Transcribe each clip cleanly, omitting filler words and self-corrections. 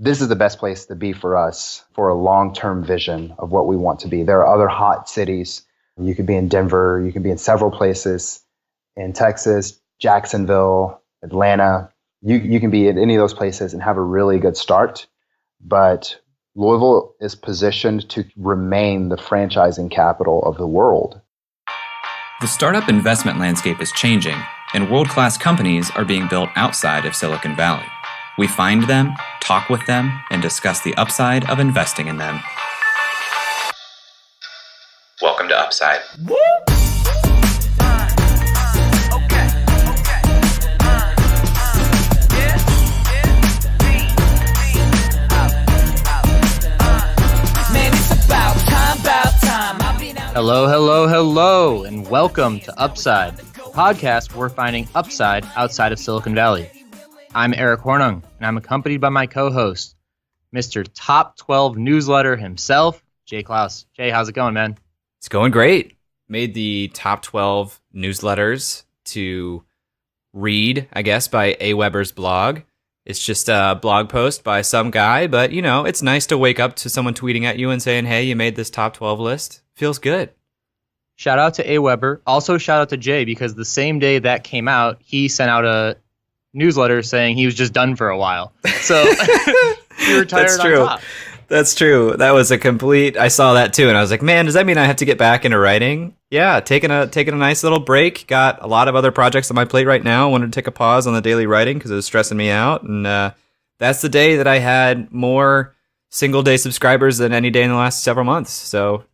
this is the best place to be for us for a long-term vision of what we want to be. There are other hot cities. You could be in Denver. You could be in several places in Texas, Jacksonville, Atlanta. You can be in any of those places and have a really good start. But Louisville is positioned to remain the franchising capital of the world. The startup investment landscape is changing, and world-class companies are being built outside of Silicon Valley. We find them, talk with them, and discuss the upside of investing in them. Welcome to Upside. Hello, and welcome to Upside, a podcast where we're finding upside outside of Silicon Valley. I'm Eric Hornung, and I'm accompanied by my co-host, Mr. Top 12 Newsletter himself, Jay Klaus. Jay, how's it going, man? It's going great. Made the top 12 newsletters to read, I guess, by AWeber's blog. It's just a blog post by some guy, but, you know, it's nice to wake up to someone tweeting at you and saying, hey, you made this top 12 list. Feels good. Shout out to AWeber. Also, shout out to Jay, because the same day that came out, he sent out a newsletter saying he was just done for a while. So he retired That's true. on top. That's true. That was a complete... I saw that too, and I was like, man, does that mean I have to get back into writing? Yeah, taking a nice little break. Got a lot of other projects on my plate right now. I wanted to take a pause on the daily writing because it was stressing me out. And that's the day that I had more single-day subscribers than any day in the last several months. So,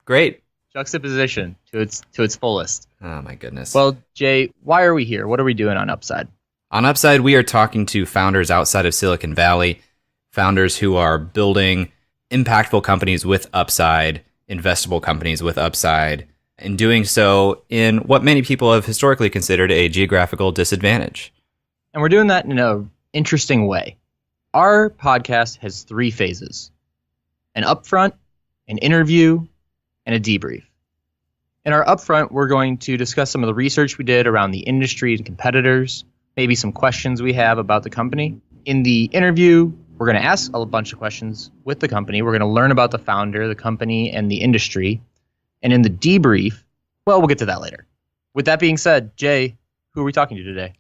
great. Juxtaposition to its fullest. Oh, my goodness. Well, Jay, why are we here? What are we doing on Upside? On Upside, we are talking to founders outside of Silicon Valley, founders who are building impactful companies with upside, investable companies with upside, and doing so in what many people have historically considered a geographical disadvantage. And we're doing that in an interesting way. Our podcast has 3 phases: an upfront, an interview, and a debrief. In our upfront, we're going to discuss some of the research we did around the industry and competitors, maybe some questions we have about the company. In the interview, we're going to ask a bunch of questions with the company. We're going to learn about the founder, the company, and the industry. And in the debrief, well, we'll get to that later. With that being said, Jay, who are we talking to today?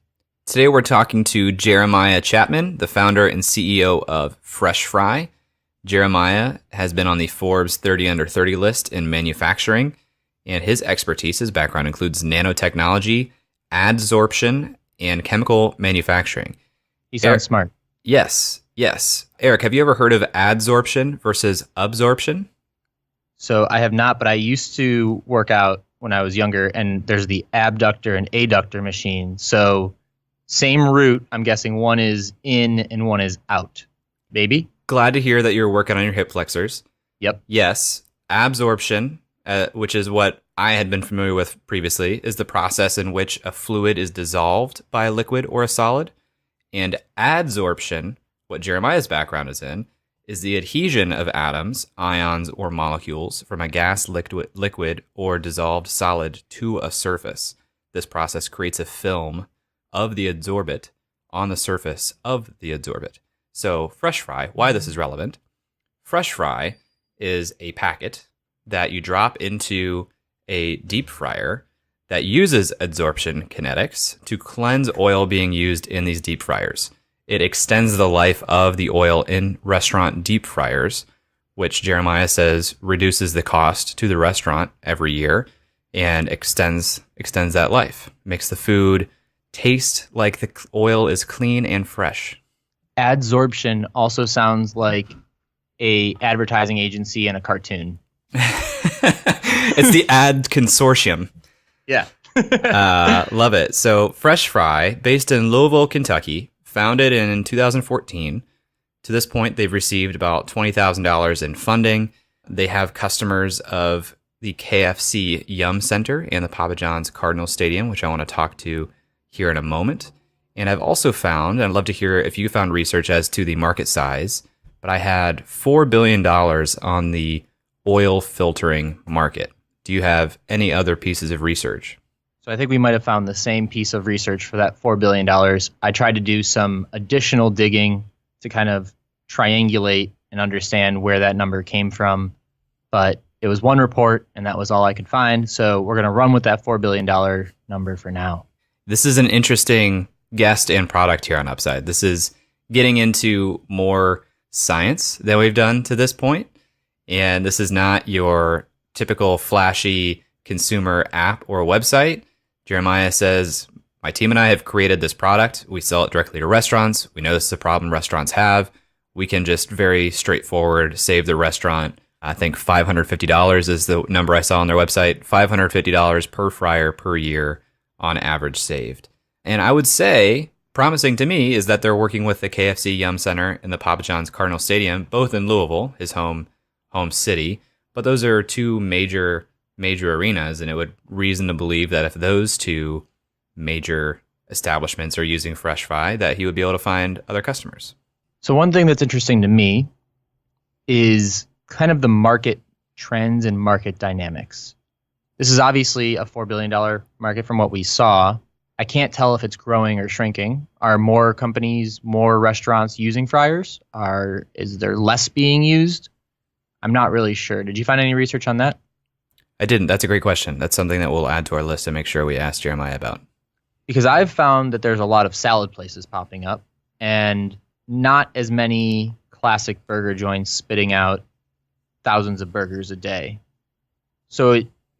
Today we're talking to Jeremiah Chapman, the founder and CEO of FreshFry. Jeremiah has been on the Forbes 30 Under 30 list in manufacturing, and his expertise, his background includes nanotechnology, adsorption, and chemical manufacturing. He sounds smart. Yes. Eric, have you ever heard of adsorption versus absorption? So I have not, but I used to work out when I was younger, and there's the abductor and adductor machine. So same route, I'm guessing one is in and one is out. Baby? Glad to hear that you're working on your hip flexors. Yep. Yes. Absorption, which is what I had been familiar with previously, is the process in which a fluid is dissolved by a liquid or a solid. And adsorption, what Jeremiah's background is in, is the adhesion of atoms, ions, or molecules from a gas, liquid, or dissolved solid to a surface. This process creates a film of the adsorbate on the surface of the adsorbate. So FreshFry, why this is relevant, FreshFry is a packet that you drop into a deep fryer that uses adsorption kinetics to cleanse oil being used in these deep fryers. It extends the life of the oil in restaurant deep fryers, which Jeremiah says reduces the cost to the restaurant every year and extends that life. Makes the food taste like the oil is clean and fresh. Adsorption also sounds like a advertising agency and a cartoon. It's the Ad Consortium. Yeah. Love it. So FreshFry, based in Lousville, Kentucky, founded in 2014. To this point, they've received about $20,000 in funding. They have customers of the KFC Yum Center and the Papa John's Cardinal Stadium, which I want to talk to here in a moment. And I've also found, and I'd love to hear if you found research as to the market size, but I had $4 billion on the oil filtering market. Do you have any other pieces of research? So I think we might have found the same piece of research for that $4 billion. I tried to do some additional digging to kind of triangulate and understand where that number came from. But it was one report, and that was all I could find. So we're going to run with that $4 billion number for now. This is an interesting guest and product here on Upside. This is getting into more science than we've done to this point. And this is not your typical flashy consumer app or website. Jeremiah says, my team and I have created this product. We sell it directly to restaurants. We know this is a problem restaurants have. We can just very straightforward save the restaurant. I think $550 is the number I saw on their website. $550 per fryer per year on average saved. And I would say, promising to me, is that they're working with the KFC Yum Center and the Papa John's Cardinal Stadium, both in Louisville, his home city. But those are two major arenas, and it would reason to believe that if those two major establishments are using FreshFry, that he would be able to find other customers. So one thing that's interesting to me is kind of the market trends and market dynamics. This is obviously a $4 billion market from what we saw. I can't tell if it's growing or shrinking. Are more companies, more restaurants using fryers? Is there less being used? I'm not really sure. Did you find any research on that? I didn't. That's a great question. That's something that we'll add to our list to make sure we ask Jeremiah about. Because I've found that there's a lot of salad places popping up and not as many classic burger joints spitting out thousands of burgers a day. So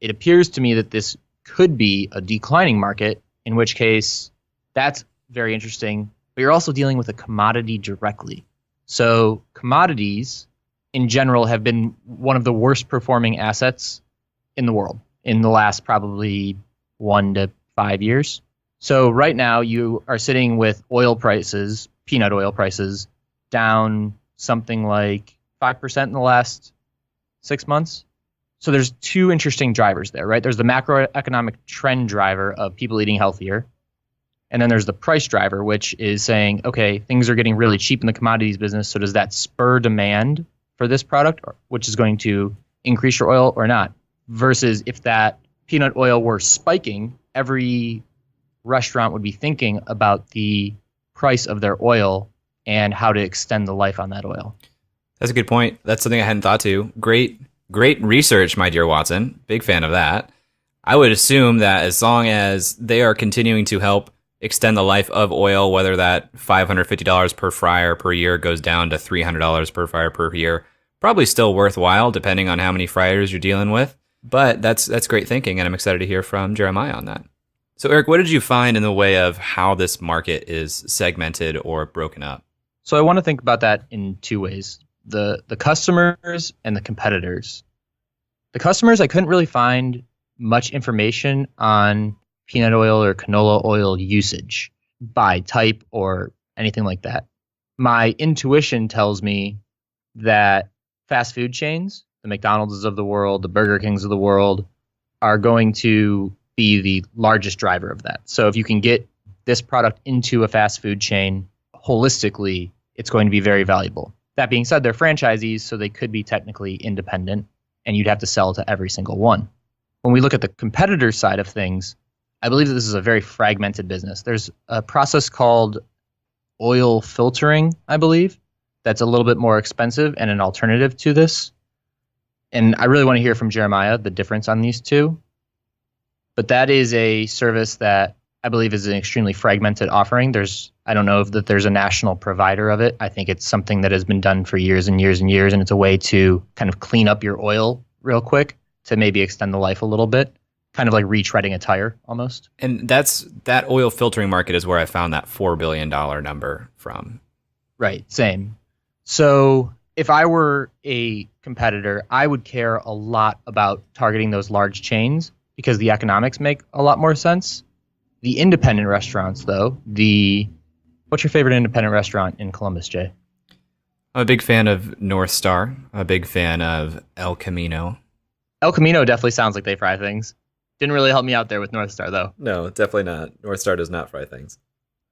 it appears to me that this could be a declining market, in which case that's very interesting. But you're also dealing with a commodity directly. So commodities in general have been one of the worst performing assets in the world in the last probably 1 to 5 years. So right now you are sitting with oil prices, peanut oil prices, down something like 5% in the last 6 months. So there's two interesting drivers there, right? There's the macroeconomic trend driver of people eating healthier. And then there's the price driver, which is saying, okay, things are getting really cheap in the commodities business. So does that spur demand for this product, which is going to increase your oil or not? Versus if that peanut oil were spiking, every restaurant would be thinking about the price of their oil and how to extend the life on that oil. That's a good point. That's something I hadn't thought to. Great research, my dear Watson. Big fan of that. I would assume that as long as they are continuing to help extend the life of oil, whether that $550 per fryer per year goes down to $300 per fryer per year, probably still worthwhile depending on how many fryers you're dealing with. But that's great thinking, and I'm excited to hear from Jeremiah on that. So Eric, what did you find in the way of how this market is segmented or broken up? So I want to think about that in two ways. The customers and the competitors. The customers, I couldn't really find much information on peanut oil or canola oil usage by type or anything like that. My intuition tells me that fast food chains, the McDonald's of the world, the Burger Kings of the world, are going to be the largest driver of that. So if you can get this product into a fast food chain holistically, it's going to be very valuable. That being said, they're franchisees, so they could be technically independent, and you'd have to sell to every single one. When we look at the competitor side of things, I believe that this is a very fragmented business. There's a process called oil filtering, I believe, that's a little bit more expensive and an alternative to this. And I really want to hear from Jeremiah the difference on these two. But that is a service that I believe is an extremely fragmented offering. I don't know if that there's a national provider of it. I think it's something that has been done for years and years and years, and it's a way to kind of clean up your oil real quick to maybe extend the life a little bit, kind of like retreading a tire almost. And that oil filtering market is where I found that $4 billion number from. Right, same. So if I were a competitor, I would care a lot about targeting those large chains because the economics make a lot more sense. The independent restaurants, though, what's your favorite independent restaurant in Columbus, Jay? I'm a big fan of North Star. I'm a big fan of El Camino. El Camino definitely sounds like they fry things. Didn't really help me out there with North Star, though. No, definitely not. North Star does not fry things.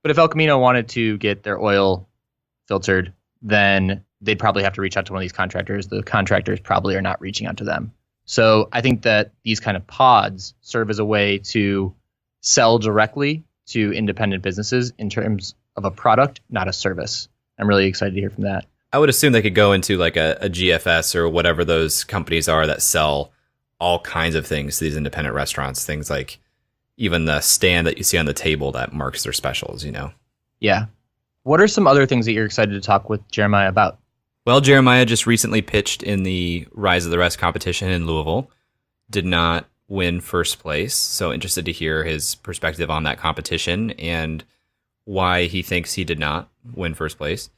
But if El Camino wanted to get their oil filtered, then they'd probably have to reach out to one of these contractors. The contractors probably are not reaching out to them. So I think that these kind of pods serve as a way to sell directly to independent businesses in terms of a product, not a service. I'm really excited to hear from that. I would assume they could go into like a GFS or whatever those companies are that sell all kinds of things to these independent restaurants. Things like even the stand that you see on the table that marks their specials, you know? Yeah. What are some other things that you're excited to talk with Jeremiah about? Well, Jeremiah just recently pitched in the Rise of the Rest competition in Louisville. Did not win first place, so interested to hear his perspective on that competition and why he thinks he did not win first place.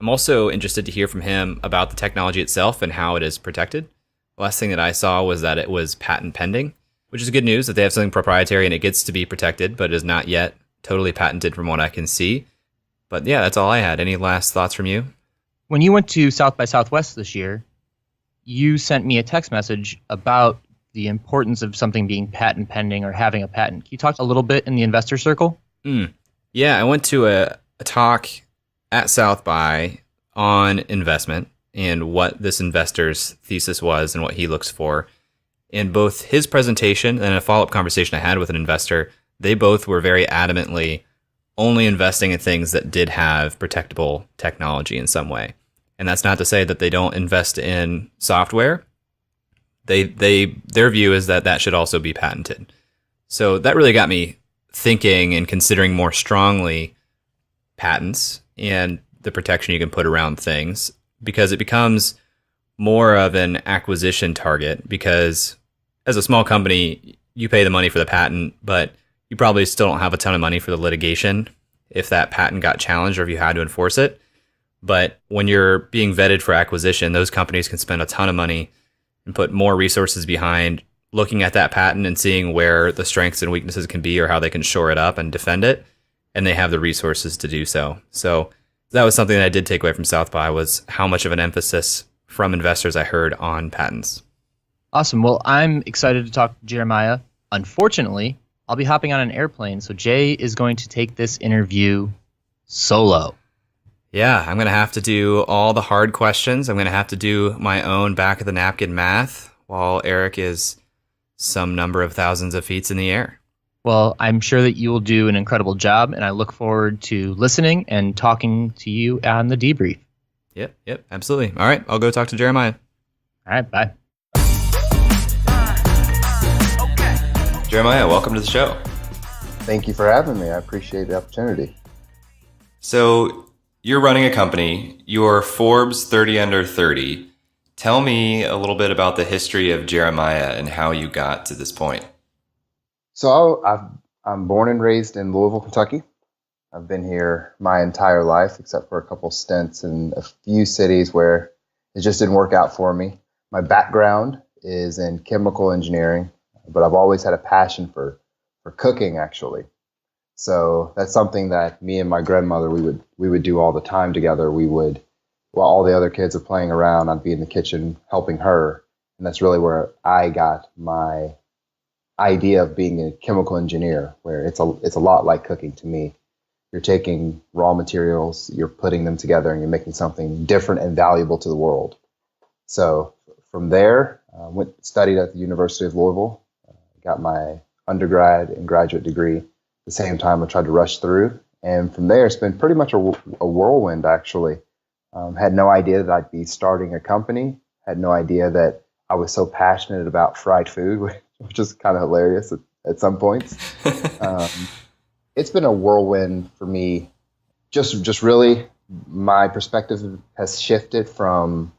I'm also interested to hear from him about the technology itself and how it is protected. The last thing that I saw was that it was patent pending, which is good news that they have something proprietary and it gets to be protected, but is not yet totally patented from what I can see. But yeah, that's all I had. Any last thoughts from you? When you went to South by Southwest this year, you sent me a text message about the importance of something being patent pending or having a patent. Can you talk a little bit in the investor circle? Yeah, I went to a talk at South by on investment and what this investor's thesis was and what he looks for. In both his presentation and a follow-up conversation I had with an investor, they both were very adamantly only investing in things that did have protectable technology in some way. And that's not to say that they don't invest in software. Their view is that that should also be patented. So that really got me thinking and considering more strongly patents and the protection you can put around things, because it becomes more of an acquisition target. Because as a small company, you pay the money for the patent, but you probably still don't have a ton of money for the litigation if that patent got challenged or if you had to enforce it. But when you're being vetted for acquisition, those companies can spend a ton of money and put more resources behind looking at that patent and seeing where the strengths and weaknesses can be or how they can shore it up and defend it. And they have the resources to do so. So that was something that I did take away from South by, was how much of an emphasis from investors I heard on patents. Awesome. Well, I'm excited to talk to Jeremiah. Unfortunately, I'll be hopping on an airplane, so Jay is going to take this interview solo. Yeah, I'm going to have to do all the hard questions. I'm going to have to do my own back of the napkin math while Eric is some number of thousands of feet in the air. Well, I'm sure that you will do an incredible job, and I look forward to listening and talking to you on the debrief. Yep, absolutely. All right, I'll go talk to Jeremiah. All right, bye. Jeremiah, welcome to the show. Thank you for having me. I appreciate the opportunity. So you're running a company. You're Forbes 30 Under 30. Tell me a little bit about the history of Jeremiah and how you got to this point. So I'm born and raised in Louisville, Kentucky. I've been here my entire life, except for a couple stints in a few cities where it just didn't work out for me. My background is in chemical engineering, but I've always had a passion for cooking, actually. So that's something that me and my grandmother, we would do all the time together. While all the other kids are playing around, I'd be in the kitchen helping her. And that's really where I got my idea of being a chemical engineer, where it's a lot like cooking to me. You're taking raw materials, you're putting them together, and you're making something different and valuable to the world. So from there, studied at the University of Louisville, got my undergrad and graduate degree. At the same time, I tried to rush through. And from there, it's been pretty much a whirlwind, actually. Had no idea that I'd be starting a company. Had no idea that I was so passionate about fried food, which is kind of hilarious at some points. It's been a whirlwind for me. Just really, my perspective has shifted from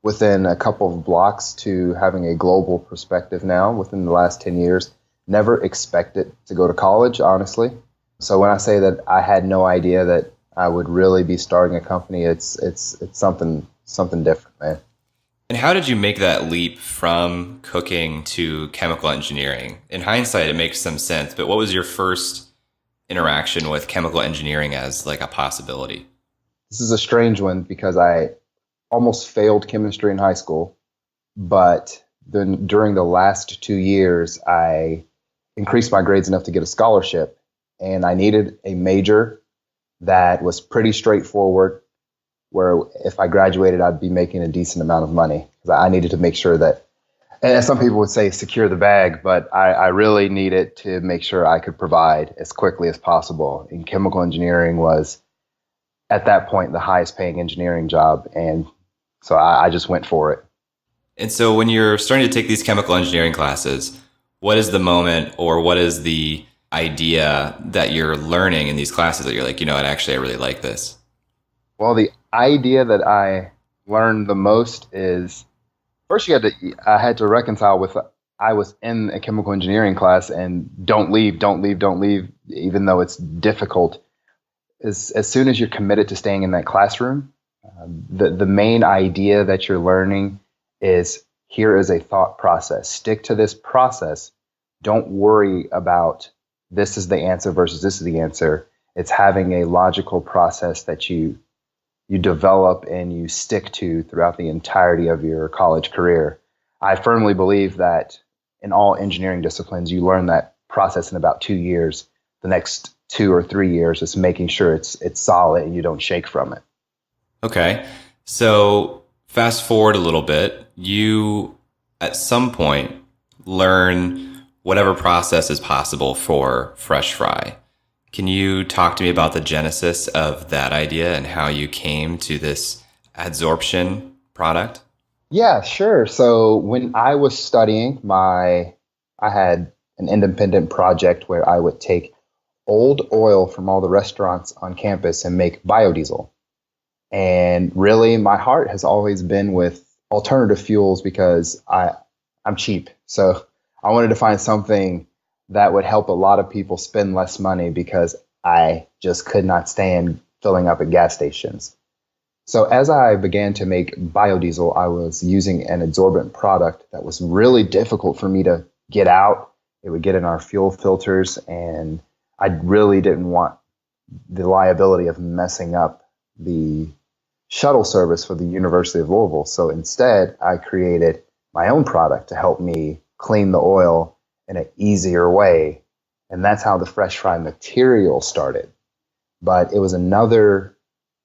within a couple of blocks to having a global perspective now within the last 10 years. Never expected to go to college, honestly. So when I say that I had no idea that I would really be starting a company, it's something different, man. And how did you make that leap from cooking to chemical engineering? In hindsight, it makes some sense, but what was your first interaction with chemical engineering as like a possibility? This is a strange one because I almost failed chemistry in high school, but then during the last 2 years, I increased my grades enough to get a scholarship, and I needed a major that was pretty straightforward, where if I graduated, I'd be making a decent amount of money. Because I needed to make sure that, and some people would say secure the bag, but I really needed to make sure I could provide as quickly as possible. And chemical engineering was at that point the highest paying engineering job. And so I just went for it. And so when you're starting to take these chemical engineering classes, what is the moment or what is the idea that you're learning in these classes that you're like, I really like this? Well, the idea that I learned the most is first I had to reconcile with I was in a chemical engineering class and don't leave, even though it's difficult. As soon as you're committed to staying in that classroom, the main idea that you're learning is here is a thought process. Stick to this process. Don't worry about this is the answer versus this is the answer. It's having a logical process that you develop and you stick to throughout the entirety of your college career. I firmly believe that in all engineering disciplines, you learn that process in about 2 years. The next 2 or 3 years is making sure it's solid and you don't shake from it. Okay. So fast forward a little bit, you at some point learn whatever process is possible for FreshFry. Can you talk to me about the genesis of that idea and how you came to this adsorption product? Yeah, sure. So when I was studying, I had an independent project where I would take old oil from all the restaurants on campus and make biodiesel. And really, my heart has always been with alternative fuels because I'm cheap. So I wanted to find something that would help a lot of people spend less money because I just could not stand filling up at gas stations. So as I began to make biodiesel, I was using an adsorbent product that was really difficult for me to get out. It would get in our fuel filters, and I really didn't want the liability of messing up the shuttle service for the University of Louisville. So instead, I created my own product to help me clean the oil in an easier way. And that's how the FreshFry material started. But it was another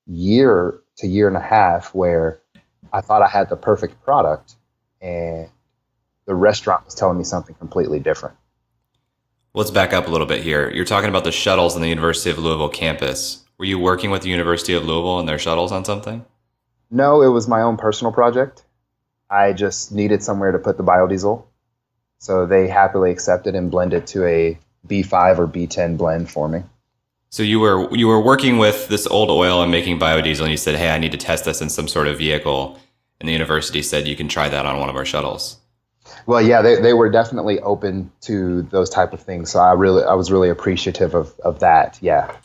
year to year and a half where I thought I had the perfect product and the restaurant was telling me something completely different. Let's back up a little bit here. You're talking about the shuttles on the University of Louisville campus. Were you working with the University of Louisville and their shuttles on something? No, it was my own personal project. I just needed somewhere to put the biodiesel. So they happily accepted and blended to a B5 or B10 blend for me. So you were working with this old oil and making biodiesel, and you said, hey, I need to test this in some sort of vehicle. And the university said, you can try that on one of our shuttles. Well, yeah, they were definitely open to those type of things. So I was really appreciative of that. Yeah.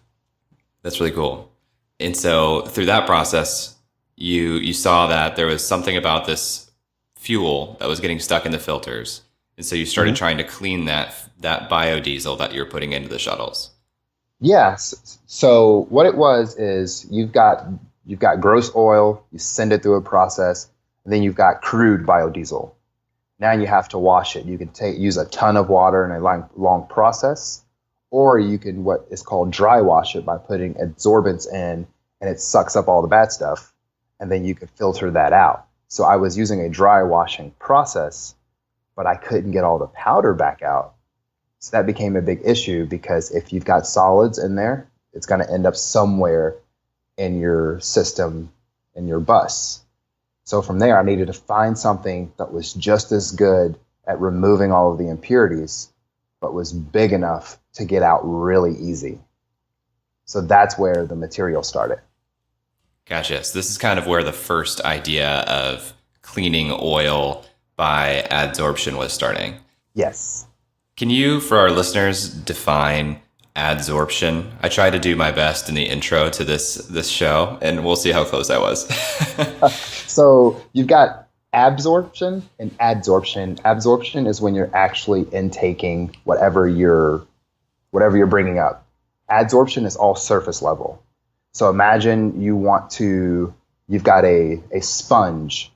That's really cool. And so through that process, you saw that there was something about this fuel that was getting stuck in the filters. And so you started trying to clean that biodiesel that you're putting into the shuttles. Yes. So what it was is you've got gross oil, you send it through a process, and then you've got crude biodiesel. Now you have to wash it. You can use a ton of water in a long process, or you can what is called dry wash it by putting adsorbents in, and it sucks up all the bad stuff, and then you could filter that out. So I was using a dry washing process, but I couldn't get all the powder back out. So that became a big issue because if you've got solids in there, it's going to end up somewhere in your system, in your bus. So from there, I needed to find something that was just as good at removing all of the impurities, but was big enough to get out really easy. So that's where the material started. Gotcha. So this is kind of where the first idea of cleaning oil by adsorption was starting. Yes. Can you, for our listeners, define adsorption? I tried to do my best in the intro to this show, and we'll see how close I was. So you've got absorption and adsorption. Absorption is when you're actually intaking whatever you're bringing up. Adsorption is all surface level. So imagine you've got a sponge.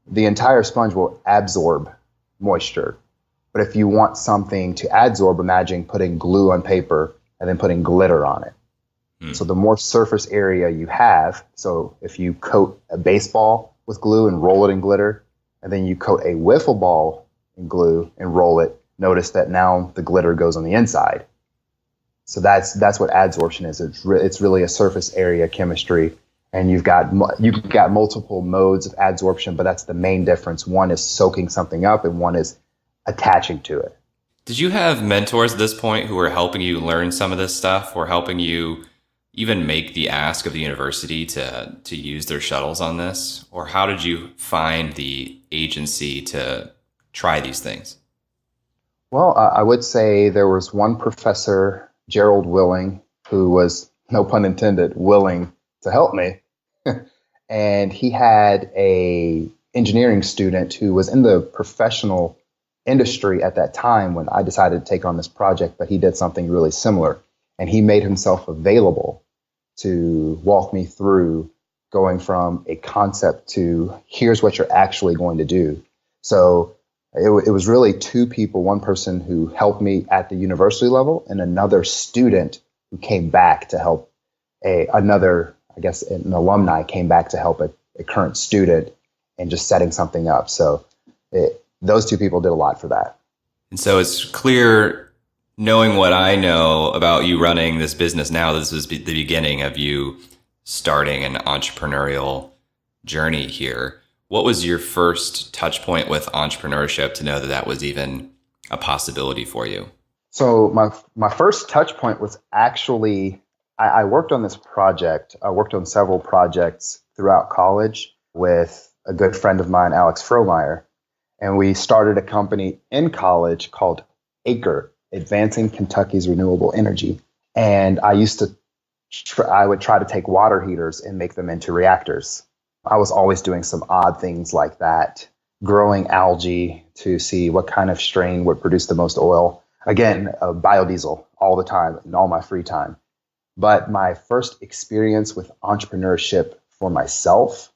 The entire sponge will absorb moisture. But if you want something to adsorb, imagine putting glue on paper and then putting glitter on it. So the more surface area you have, so if you coat a baseball with glue and roll it in glitter, and then you coat a wiffle ball in glue and roll it, notice that now the glitter goes on the inside. So that's what adsorption is. It's really a surface area chemistry, and you've got multiple modes of adsorption, but that's the main difference. One is soaking something up, and one is attaching to it. Did you have mentors at this point who were helping you learn some of this stuff, or helping you even make the ask of the university to use their shuttles on this? Or how did you find the agency to try these things? Well, I would say there was one professor, Gerald Willing, who was, no pun intended, willing to help me. And he had a engineering student who was in the professional industry at that time when I decided to take on this project, but he did something really similar. And he made himself available to walk me through going from a concept to here's what you're actually going to do. So it was really two people, one person who helped me at the university level and another student who came back to help an alumni came back to help a current student and just setting something up. So those two people did a lot for that. And so it's clear, knowing what I know about you running this business now, this was the beginning of you starting an entrepreneurial journey here. What was your first touch point with entrepreneurship to know that that was even a possibility for you? So my first touch point was actually, I worked on this project. I worked on several projects throughout college with a good friend of mine, Alex Frohmeyer. And we started a company in college called ACRE, Advancing Kentucky's Renewable Energy. And I would try to take water heaters and make them into reactors. I was always doing some odd things like that, growing algae to see what kind of strain would produce the most oil. Again, biodiesel all the time in all my free time. But my first experience with entrepreneurship for myself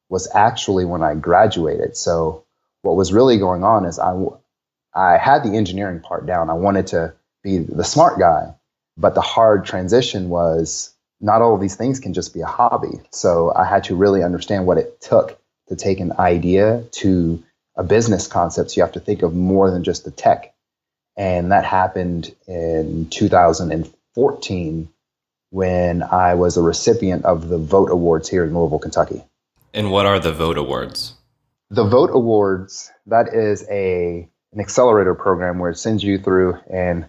was actually when I graduated. So what was really going on is I had the engineering part down. I wanted to be the smart guy, but the hard transition was not all of these things can just be a hobby. So I had to really understand what it took to take an idea to a business concept. So you have to think of more than just the tech. And that happened in 2014 when I was a recipient of the VOTE Awards here in Louisville, Kentucky. And what are the VOTE Awards? The VOTE Awards, that is an accelerator program where it sends you through, and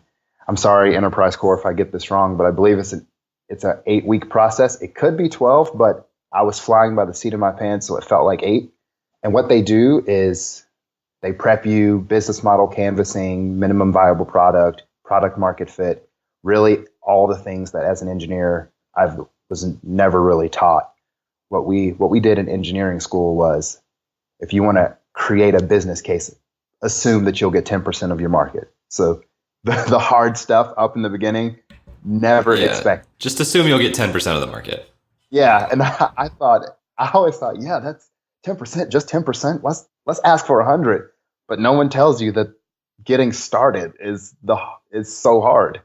I'm sorry, Enterprise Corps, if I get this wrong, but I believe it's an 8-week process. It could be 12, but I was flying by the seat of my pants, so it felt like 8. And what they do is they prep you, business model canvassing, minimum viable product market fit, really all the things that as an engineer I was never really taught. What we did in engineering school was, if you want to create a business case, assume that you'll get 10% of your market. So the hard stuff up in the beginning, never expect. Just assume you'll get 10% of the market. Yeah, and I always thought, yeah, that's 10%, just 10%. Let's ask for 100. But no one tells you that getting started is so hard.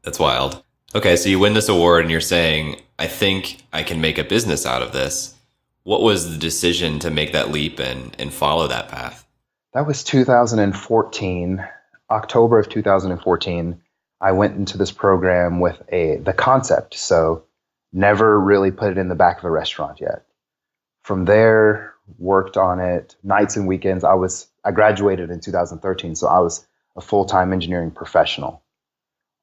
That's wild. Okay, so you win this award and you're saying, I think I can make a business out of this. What was the decision to make that leap and follow that path? That was 2014, October of 2014. I went into this program with the concept, so never really put it in the back of a restaurant yet. From there, worked on it nights and weekends. I graduated in 2013, so I was a full-time engineering professional.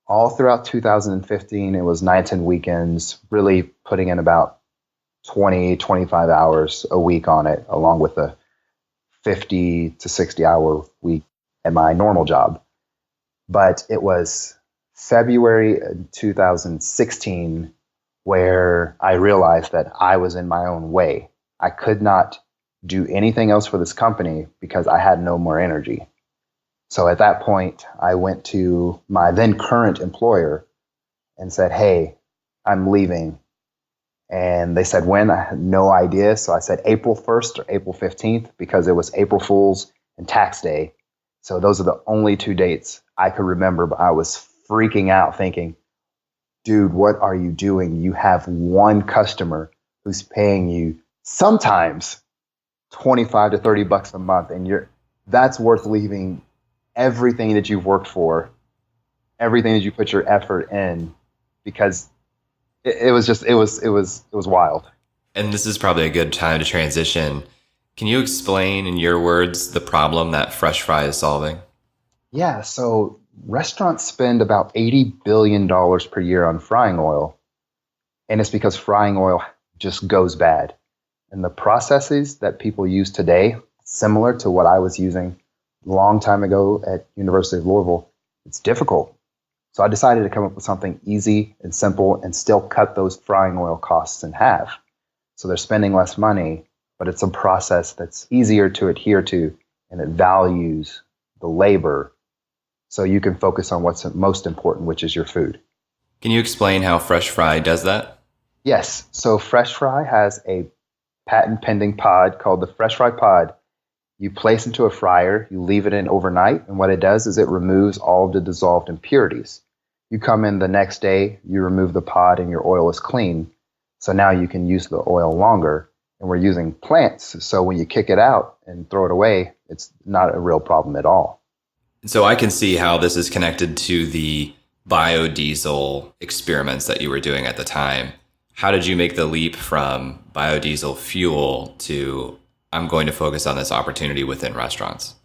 All throughout 2015, it was nights and weekends, really putting in about 20, 25 hours a week on it, along with a 50 to 60 hour week at my normal job. But it was February 2016 where I realized that I was in my own way. I could not do anything else for this company because I had no more energy. So at that point, I went to my then current employer and said, hey, I'm leaving. And they said, when? I had no idea. So I said April 1st or April 15th because it was April Fool's and tax day. So those are the only 2 dates I could remember, but I was freaking out thinking, dude, what are you doing? You have one customer who's paying you sometimes 25 to 30 bucks a month, and that's worth leaving everything that you've worked for everything that you put your effort in, because it was wild. And this is probably a good time to transition. Can you explain in your words the problem that FreshFry is solving? Yeah, so restaurants spend about $80 billion per year on frying oil, and it's because frying oil just goes bad. And the processes that people use today, similar to what I was using a long time ago at University of Louisville, it's difficult. So I decided to come up with something easy and simple and still cut those frying oil costs in half. So they're spending less money, but it's a process that's easier to adhere to, and it values the labor, so you can focus on what's most important, which is your food. Can you explain how FreshFry does that? Yes, so FreshFry has a patent pending pod called the FreshFry pod. You place into a fryer, you leave it in overnight, and what it does is it removes all of the dissolved impurities. You come in the next day, you remove the pod, and your oil is clean. So now you can use the oil longer. And we're using plants, so when you kick it out and throw it away, it's not a real problem at all. So I can see how this is connected to the biodiesel experiments that you were doing at the time. How did you make the leap from biodiesel fuel to I'm going to focus on this opportunity within restaurants?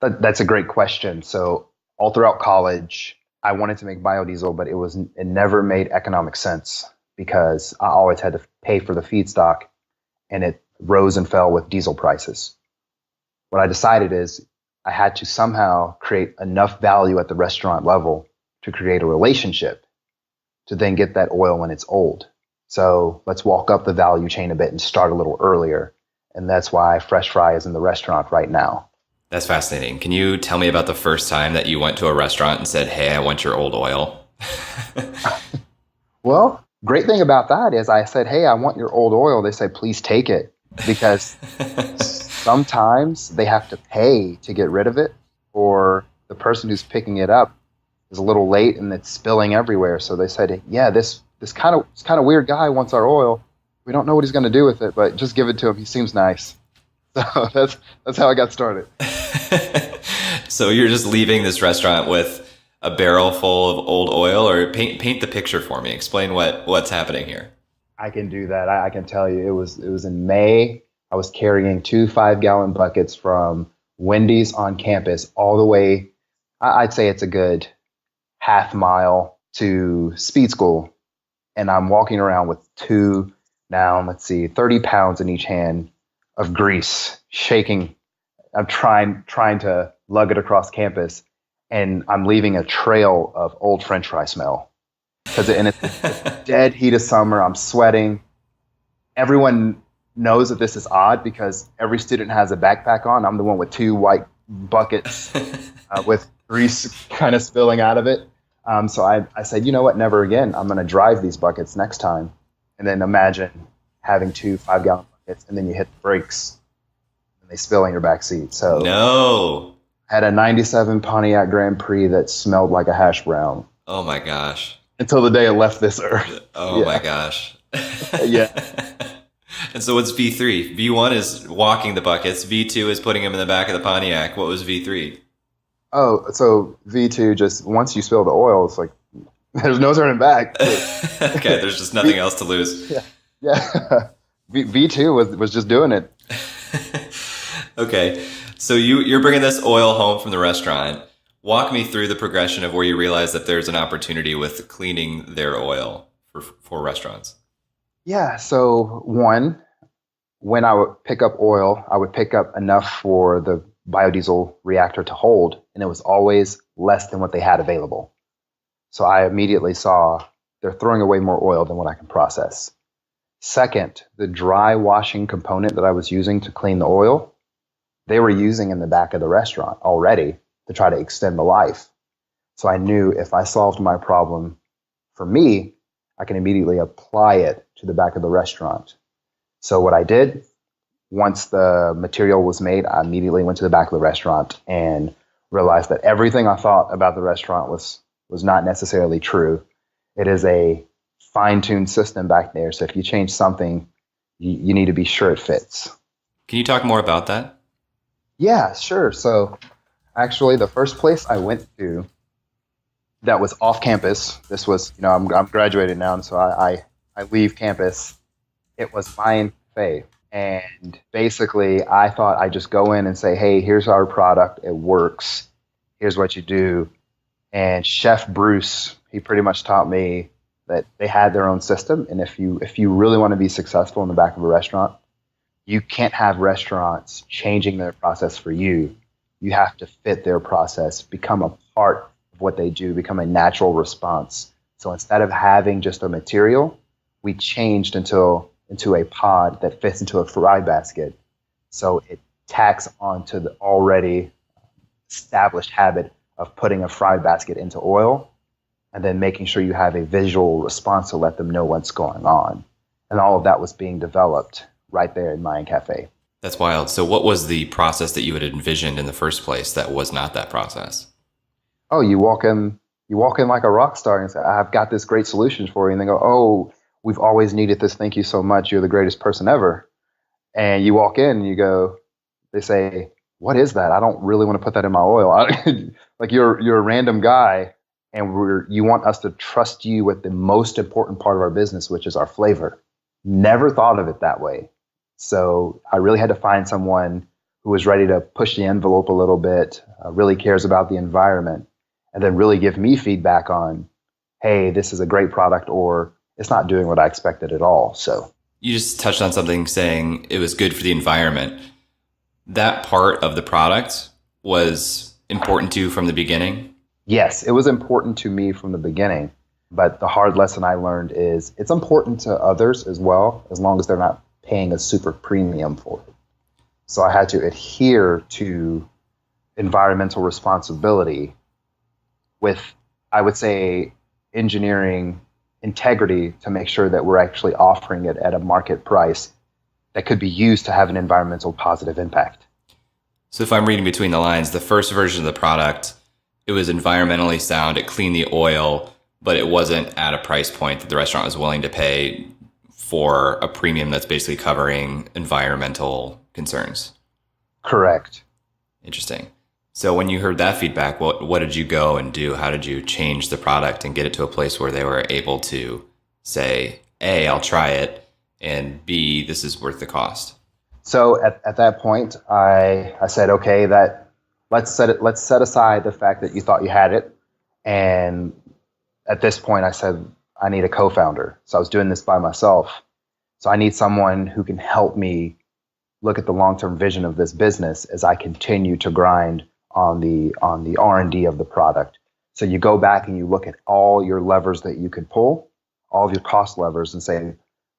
That's a great question. So all throughout college, I wanted to make biodiesel, but it never made economic sense because I always had to pay for the feedstock, and it rose and fell with diesel prices. What I decided is I had to somehow create enough value at the restaurant level to create a relationship to then get that oil when it's old. So let's walk up the value chain a bit and start a little earlier. And that's why FreshFry is in the restaurant right now. That's fascinating. Can you tell me about the first time that you went to a restaurant and said, hey, I want your old oil? Well, great thing about that is I said, hey, I want your old oil. They say, please take it, because sometimes they have to pay to get rid of it, or the person who's picking it up is a little late and it's spilling everywhere. So they said, yeah, this kind of weird guy wants our oil. We don't know what he's going to do with it, but just give it to him. He seems nice. So that's how I got started. So you're just leaving this restaurant with a barrel full of old oil, or paint the picture for me. Explain what's happening here. I can do that. I can tell you. It was in May. I was carrying 2 5-gallon buckets from Wendy's on campus all the way. I'd say it's a good half mile to speed school, and I'm walking around with 30 pounds in each hand of grease, shaking. I'm trying to lug it across campus, and I'm leaving a trail of old French fry smell. It's the dead heat of summer. I'm sweating. Everyone knows that this is odd because every student has a backpack on. I'm the one with 2 white buckets with grease kind of spilling out of it. So I said, you know what? Never again. I'm going to drive these buckets next time. And then imagine having 2 5-gallon buckets, and then you hit the brakes and they spill in your back seat. So no. I had a 97 Pontiac Grand Prix that smelled like a hash brown. Oh my gosh. Until the day it left this earth. Oh my gosh. Yeah. And so what's V3? V1 is walking the buckets. V2 is putting them in the back of the Pontiac. What was V3? Oh, so V2, just once you spill the oil, it's like there's no turning back. Okay, there's just nothing else to lose. Yeah. V2 was just doing it. Okay, so you're bringing this oil home from the restaurant. Walk me through the progression of where you realize that there's an opportunity with cleaning their oil for restaurants. Yeah, so when I would pick up oil, I would pick up enough for the biodiesel reactor to hold, and it was always less than what they had available. So I immediately saw they're throwing away more oil than what I can process. Second, the dry washing component that I was using to clean the oil, they were using in the back of the restaurant already to try to extend the life. So I knew if I solved my problem for me, I can immediately apply it to the back of the restaurant. So what I did, once the material was made, I immediately went to the back of the restaurant and realized that everything I thought about the restaurant was not necessarily true. It is a fine-tuned system back there. So if you change something, you need to be sure it fits. Can you talk more about that? Yeah, sure. So actually, the first place I went to that was off campus. This was, I'm graduated now, and so I leave campus. It was my cafe. And basically, I thought I'd just go in and say, hey, here's our product. It works. Here's what you do. And Chef Bruce, he pretty much taught me that they had their own system. And if you really want to be successful in the back of a restaurant, you can't have restaurants changing their process for you. You have to fit their process, become a part of what they do, become a natural response. So instead of having just a material, we changed into a pod that fits into a fry basket. So it tacks onto the already established habit of putting a fry basket into oil and then making sure you have a visual response to let them know what's going on. And all of that was being developed right there in Mayan Cafe. That's wild. So what was the process that you had envisioned in the first place that was not that process? Oh, you walk in like a rock star and say, I've got this great solution for you. And they go, oh, we've always needed this. Thank you so much. You're the greatest person ever. And you walk in and you go, they say, what is that? I don't really want to put that in my oil. Like you're a random guy, and you want us to trust you with the most important part of our business, which is our flavor. Never thought of it that way. So I really had to find someone who was ready to push the envelope a little bit, really cares about the environment, and then really give me feedback on, hey, this is a great product, or it's not doing what I expected at all. So you just touched on something saying it was good for the environment. That part of the product was important to you from the beginning? Yes, it was important to me from the beginning. But the hard lesson I learned is it's important to others as well, as long as they're not paying a super premium for it. So I had to adhere to environmental responsibility with, I would say, engineering integrity to make sure that we're actually offering it at a market price that could be used to have an environmental positive impact. So if I'm reading between the lines, the first version of the product, it was environmentally sound, it cleaned the oil, but it wasn't at a price point that the restaurant was willing to pay for a premium that's basically covering environmental concerns. Correct. Interesting. So when you heard that feedback, what did you go and do? How did you change the product and get it to a place where they were able to say, A, I'll try it, and B, this is worth the cost? So at that point, I said, okay, let's set aside the fact that you thought you had it. And at this point, I said, I need a co-founder. So I was doing this by myself. So I need someone who can help me look at the long-term vision of this business as I continue to grind on the R&D of the product. So you go back and you look at all your levers that you could pull, all of your cost levers, and say,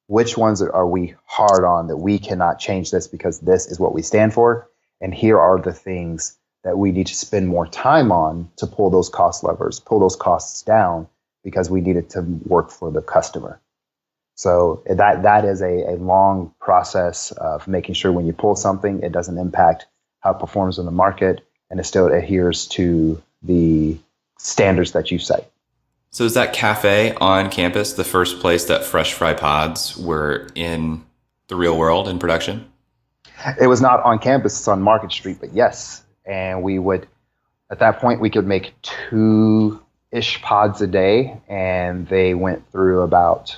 which ones are we hard on that we cannot change this because this is what we stand for? And here are the things that we need to spend more time on to pull those cost levers, pull those costs down because we need it to work for the customer. So that is a long process of making sure when you pull something, it doesn't impact how it performs in the market and it still adheres to the standards that you set. So is that cafe on campus the first place that FreshFry pods were in the real world in production? It was not on campus, it's on Market Street, but yes. And we would, at that point, we could make 2-ish pods a day, and they went through about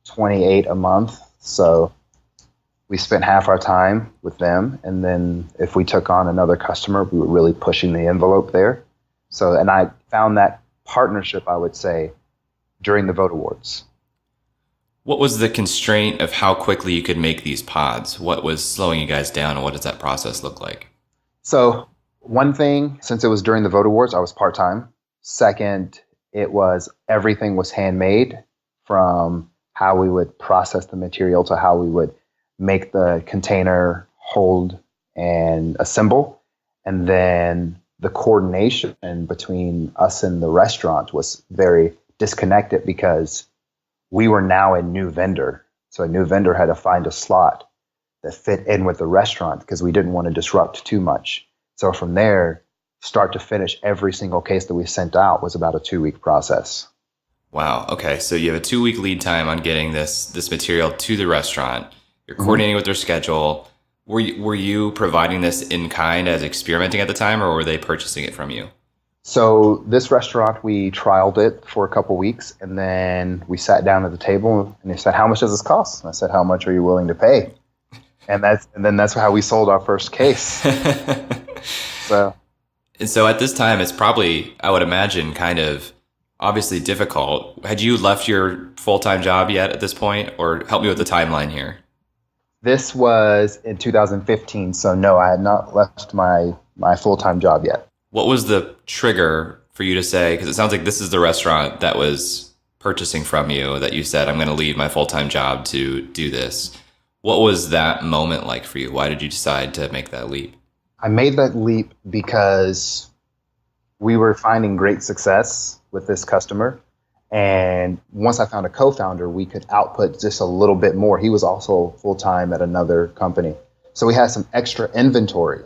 28 a month. So we spent half our time with them. And then if we took on another customer, we were really pushing the envelope there. So, and I found that partnership, I would say, during the Vote Awards. What was the constraint of how quickly you could make these pods? What was slowing you guys down, and what does that process look like? So one thing, since it was during the Vote Awards, I was part-time. Second, everything was handmade, from how we would process the material to how we would make the container, hold, and assemble. And then the coordination between us and the restaurant was very disconnected because we were now a new vendor. So a new vendor had to find a slot that fit in with the restaurant because we didn't want to disrupt too much. So from there, start to finish, every single case that we sent out was about a 2-week process. Wow. Okay. So you have a 2-week lead time on getting this material to the restaurant. You're coordinating with their schedule. Were you providing this in kind as experimenting at the time, or were they purchasing it from you? So this restaurant, we trialed it for a couple weeks, and then we sat down at the table, and they said, "How much does this cost?" And I said, "How much are you willing to pay?" And then that's how we sold our first case. So, And so at this time, it's probably, I would imagine, kind of obviously difficult. Had you left your full-time job yet at this point, or help me with the timeline here? this was in 2015. So no, I had not left my full-time job yet. What was the trigger for you to say, because it sounds like this is the restaurant that was purchasing from you, that you said, I'm going to leave my full-time job to do this. What was that moment like for you? Why did you decide to make that leap? I made that leap because we were finding great success with this customer. And once I found a co-founder, we could output just a little bit more. He was also full-time at another company. So we had some extra inventory.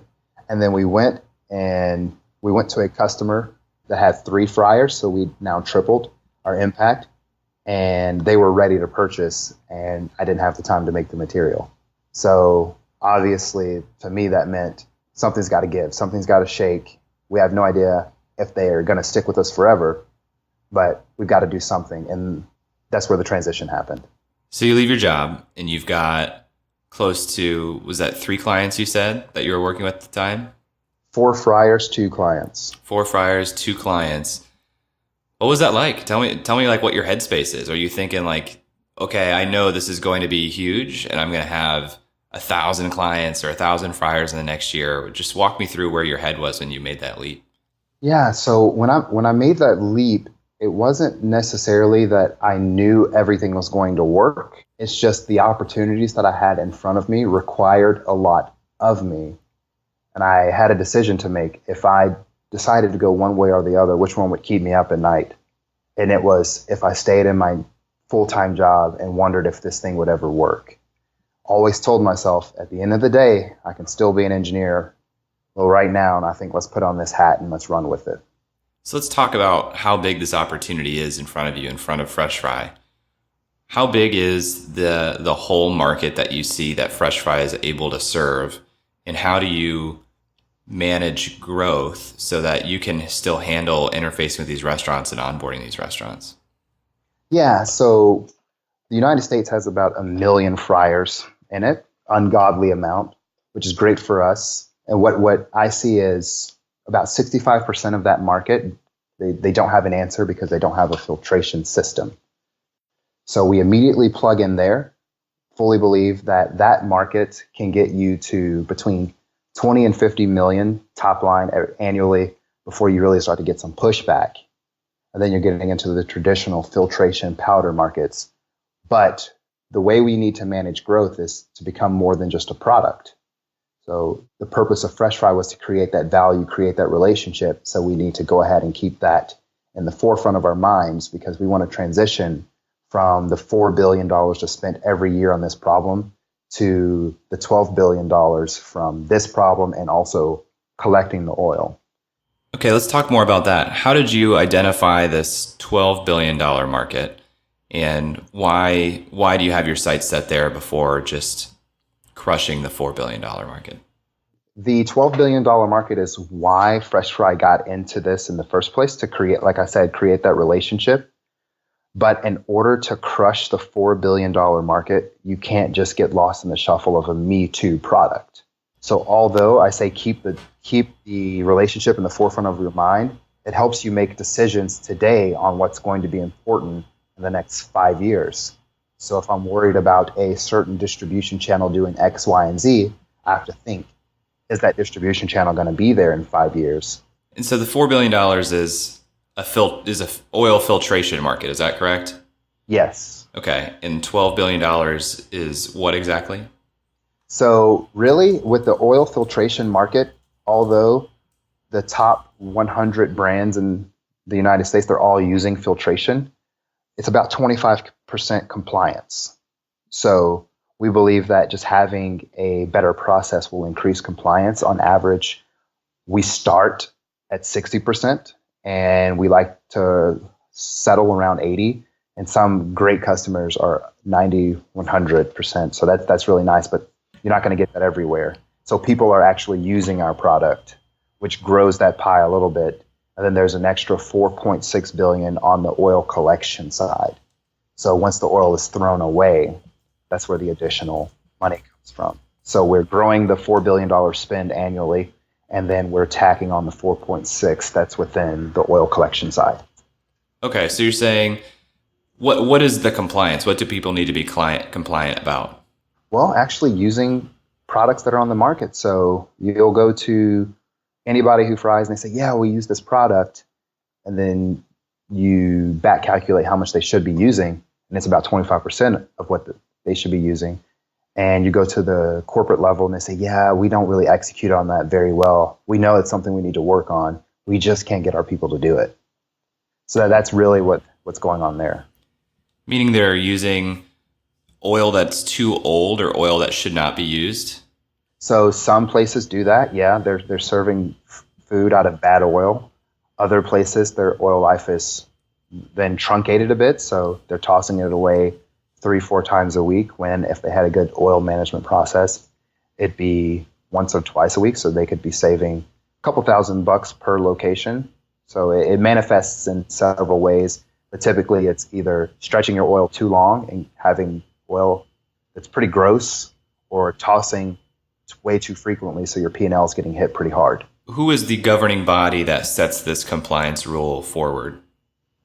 And then we went to a customer that had 3 fryers. So we now tripled our impact, and they were ready to purchase, and I didn't have the time to make the material. So obviously, to me, that meant something's got to give, something's got to shake. We have no idea if they are going to stick with us forever, but we've got to do something. And that's where the transition happened. So you leave your job and you've got close to, was that 3 clients you said that you were working with at the time? 4 fryers, 2 clients. 4 fryers, 2 clients. What was that like? Tell me like what your headspace is. Are you thinking like, okay, I know this is going to be huge and I'm going to have 1,000 clients or 1,000 fryers in the next year? Just walk me through where your head was when you made that leap. Yeah. So when I made that leap, it wasn't necessarily that I knew everything was going to work. It's just the opportunities that I had in front of me required a lot of me. And I had a decision to make. If I decided to go one way or the other, which one would keep me up at night? And it was if I stayed in my full-time job and wondered if this thing would ever work. Always told myself, at the end of the day, I can still be an engineer. Well, right now, and I think let's put on this hat and let's run with it. So let's talk about how big this opportunity is in front of you, in front of FreshFry. How big is the whole market that you see that FreshFry is able to serve? And how do you manage growth so that you can still handle interfacing with these restaurants and onboarding these restaurants? Yeah, so the United States has about 1 million fryers in it, ungodly amount, which is great for us. And what I see is about 65% of that market, they don't have an answer because they don't have a filtration system. So we immediately plug in there, fully believe that that market can get you to between 20 and 50 million top line annually before you really start to get some pushback. And then you're getting into the traditional filtration powder markets. But the way we need to manage growth is to become more than just a product. So the purpose of FreshFry was to create that value, create that relationship. So we need to go ahead and keep that in the forefront of our minds because we want to transition from the $4 billion just spent every year on this problem to the $12 billion from this problem and also collecting the oil. Okay, let's talk more about that. How did you identify this $12 billion market, and why do you have your sights set there before just crushing the $4 billion market? The $12 billion market is why FreshFry got into this in the first place, to create, like I said, create that relationship. But in order to crush the $4 billion market, you can't just get lost in the shuffle of a Me Too product. So although I say keep the relationship in the forefront of your mind, it helps you make decisions today on what's going to be important in the next 5 years. So if I'm worried about a certain distribution channel doing X, Y, and Z, I have to think, is that distribution channel going to be there in 5 years? And so the $4 billion is a oil filtration market. Is that correct? Yes. Okay. And $12 billion is what exactly? So really, with the oil filtration market, although the top 100 brands in the United States, they're all using filtration, it's about 25% compliance. So we believe that just having a better process will increase compliance. On average, we start at 60%, and we like to settle around 80%. And some great customers are 90, 100%. So that's really nice, but you're not going to get that everywhere. So people are actually using our product, which grows that pie a little bit. And then there's an extra 4.6 billion on the oil collection side. So once the oil is thrown away, that's where the additional money comes from. So we're growing the $4 billion spend annually, and then we're tacking on the 4.6 that's within the oil collection side. Okay, so you're saying, what is the compliance? What do people need to be compliant about? Well, actually using products that are on the market. So you'll go to anybody who fries and they say, yeah, we use this product. And then you back calculate how much they should be using. And it's about 25% of what they should be using. And you go to the corporate level and they say, yeah, we don't really execute on that very well. We know it's something we need to work on. We just can't get our people to do it. So that's really what's going on there. Meaning they're using oil that's too old or oil that should not be used? So some places do that. Yeah, they're serving food out of bad oil. Other places, their oil life is then truncated a bit, so they're tossing it away 3-4 times a week, when if they had a good oil management process, it'd be once or twice a week, so they could be saving a couple $1,000 per location. So it manifests in several ways, but typically it's either stretching your oil too long and having oil that's pretty gross, or tossing way too frequently, so your P&L is getting hit pretty hard. Who is the governing body that sets this compliance rule forward?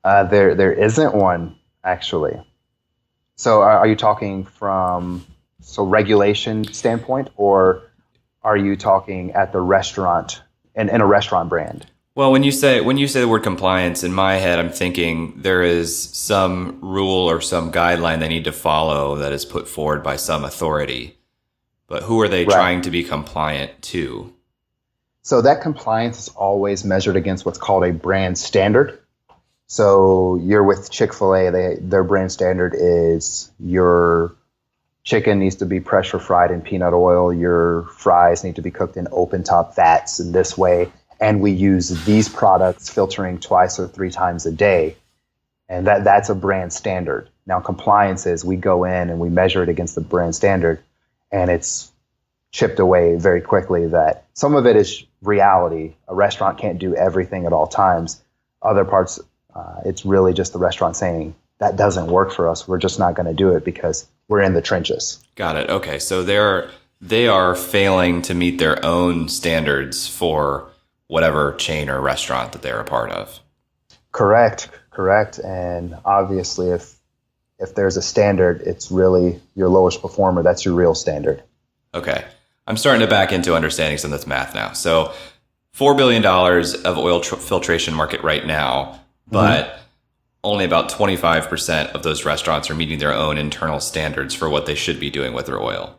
There isn't one, actually. So are you talking from regulation standpoint, or are you talking at the restaurant, in a restaurant brand? Well, when you say the word compliance, in my head, I'm thinking there is some rule or some guideline they need to follow that is put forward by some authority. But who are they trying to be compliant to? So that compliance is always measured against what's called a brand standard. So you're with Chick-fil-A, their brand standard is your chicken needs to be pressure fried in peanut oil, your fries need to be cooked in open top vats in this way, and we use these products filtering 2 or 3 times a day. And that's a brand standard. Now compliance is we go in and we measure it against the brand standard, and it's chipped away very quickly. That some of it is reality. A restaurant can't do everything at all times. Other parts, it's really just the restaurant saying, that doesn't work for us. We're just not going to do it because we're in the trenches. Got it. Okay. So they are failing to meet their own standards for whatever chain or restaurant that they're a part of. Correct. And obviously, if there's a standard, it's really your lowest performer. That's your real standard. Okay. I'm starting to back into understanding some of this math now. So $4 billion of oil filtration market right now, but only about 25% of those restaurants are meeting their own internal standards for what they should be doing with their oil.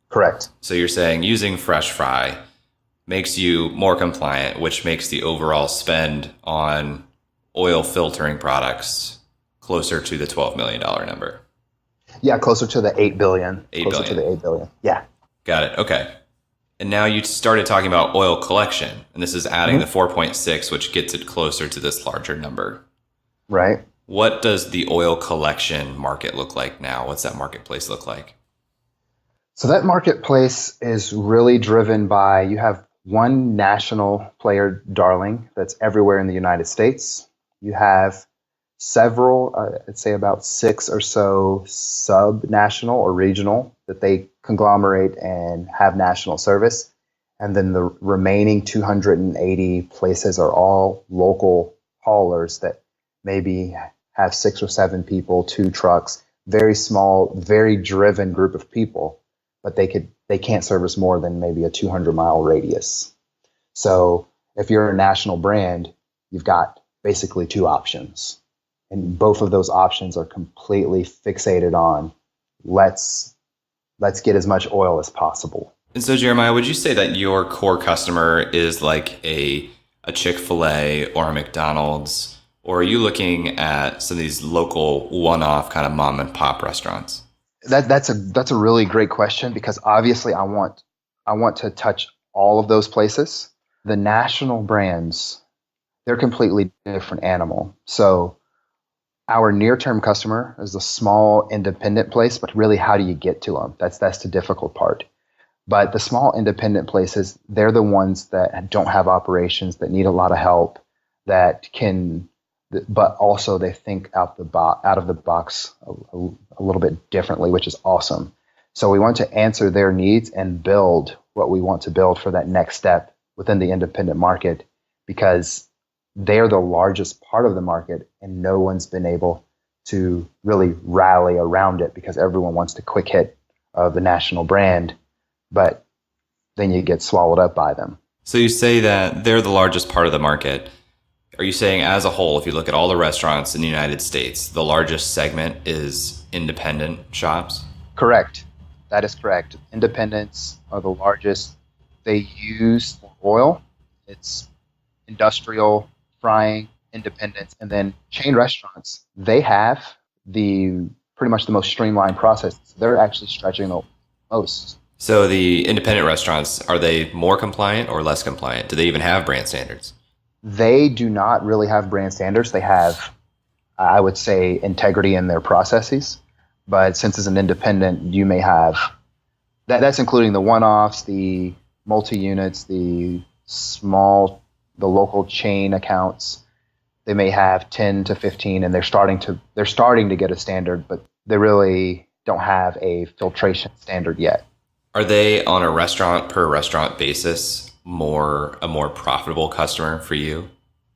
Correct. So you're saying using FreshFry makes you more compliant, which makes the overall spend on oil filtering products closer to the $12 million number. Yeah, closer to the $8 billion. Closer to the $8 billion. Yeah. Got it. Okay. And now you started talking about oil collection, and this is adding the 4.6, which gets it closer to this larger number. Right. What does the oil collection market look like now? What's that marketplace look like? So that marketplace is really driven by, you have one national player, Darling, that's everywhere in the United States. You have several, I'd say about 6 or so sub-national or regional that they conglomerate and have national service. And then the remaining 280 places are all local haulers that maybe have 6 or 7 people, 2 trucks, very small, very driven group of people, but they can't service more than maybe a 200-mile radius. So if you're a national brand, you've got basically 2 options. And both of those options are completely fixated on let's get as much oil as possible. And so, Jeremiah, would you say that your core customer is like a Chick-fil-A or a McDonald's, or are you looking at some of these local one-off kind of mom and pop restaurants? That's a really great question, because obviously I want to touch all of those places. The national brands, they're a completely different animal. So our near-term customer is a small independent place, but really, how do you get to them? That's the difficult part. But the small independent places, they're the ones that don't have operations, that need a lot of help. that can, but also they think out of the box a little bit differently, which is awesome. So we want to answer their needs and build what we want to build for that next step within the independent market, because they're the largest part of the market and no one's been able to really rally around it because everyone wants the quick hit of the national brand, but then you get swallowed up by them. So you say that they're the largest part of the market. Are you saying as a whole, if you look at all the restaurants in the United States, the largest segment is independent shops? Correct. That is correct. Independents are the largest. They use oil. It's industrial, frying, independents, and then chain restaurants. They have pretty much the most streamlined process. They're actually stretching the most. So the independent restaurants, are they more compliant or less compliant? Do they even have brand standards? They do not really have brand standards. They have, I would say, integrity in their processes. But since it's an independent, you may have that's including the one-offs, the multi-units, the local chain accounts. They may have 10 to 15, and they're starting to get a standard, but they really don't have a filtration standard yet. Are they on a restaurant per restaurant basis a more profitable customer for you?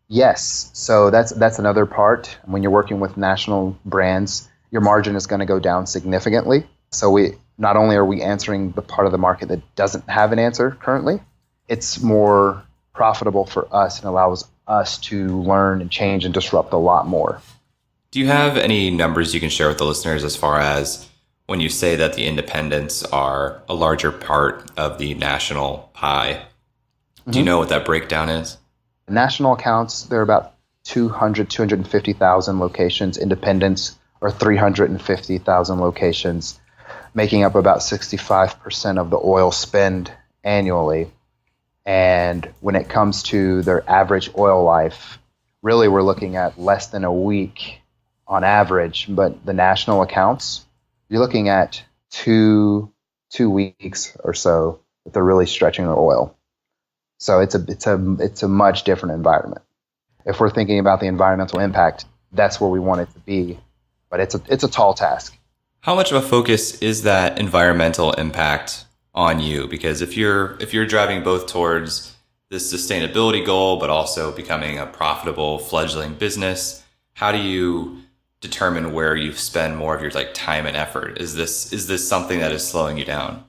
Yes. So that's another part. When you're working with national brands, your margin is going to go down significantly. So we not only are we answering the part of the market that doesn't have an answer currently, it's more profitable for us and allows us to learn and change and disrupt a lot more. Do you have any numbers you can share with the listeners as far as when you say that the independents are a larger part of the national pie? Do you know what that breakdown is? National accounts, there are about 250,000 locations. Independents are 350,000 locations, making up about 65% of the oil spend annually. And when it comes to their average oil life, really we're looking at less than a week on average. But the national accounts, you're looking at two weeks or so that they're really stretching their oil. So it's a much different environment. If we're thinking about the environmental impact, that's where we want it to be. But it's a tall task. How much of a focus is that environmental impact on you? Because if you're driving both towards this sustainability goal, but also becoming a profitable fledgling business, how do you determine where you spend more of your time and effort? Is this something that is slowing you down?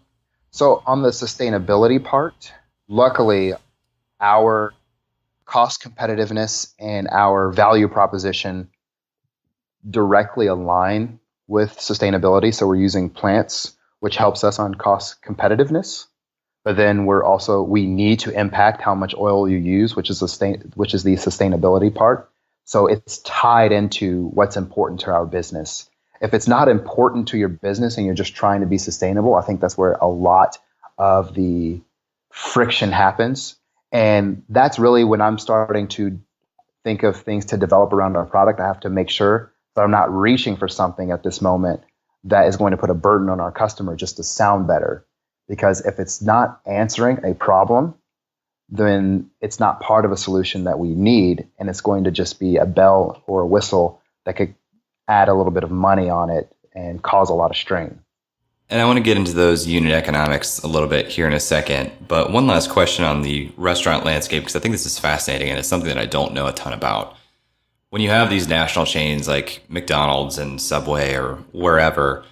So on the sustainability part, luckily our cost competitiveness and our value proposition directly align with sustainability. So we're using plants, which helps us on cost competitiveness. But then we need to impact how much oil you use, which is the sustainability part. So it's tied into what's important to our business. If it's not important to your business and you're just trying to be sustainable, I think that's where a lot of the friction happens. And that's really when I'm starting to think of things to develop around our product. I have to make sure that I'm not reaching for something at this moment that is going to put a burden on our customer just to sound better. Because if it's not answering a problem, then it's not part of a solution that we need, and it's going to just be a bell or a whistle that could add a little bit of money on it and cause a lot of strain. And I want to get into those unit economics a little bit here in a second. But one last question on the restaurant landscape, because I think this is fascinating and it's something that I don't know a ton about. When you have these national chains like McDonald's and Subway or wherever,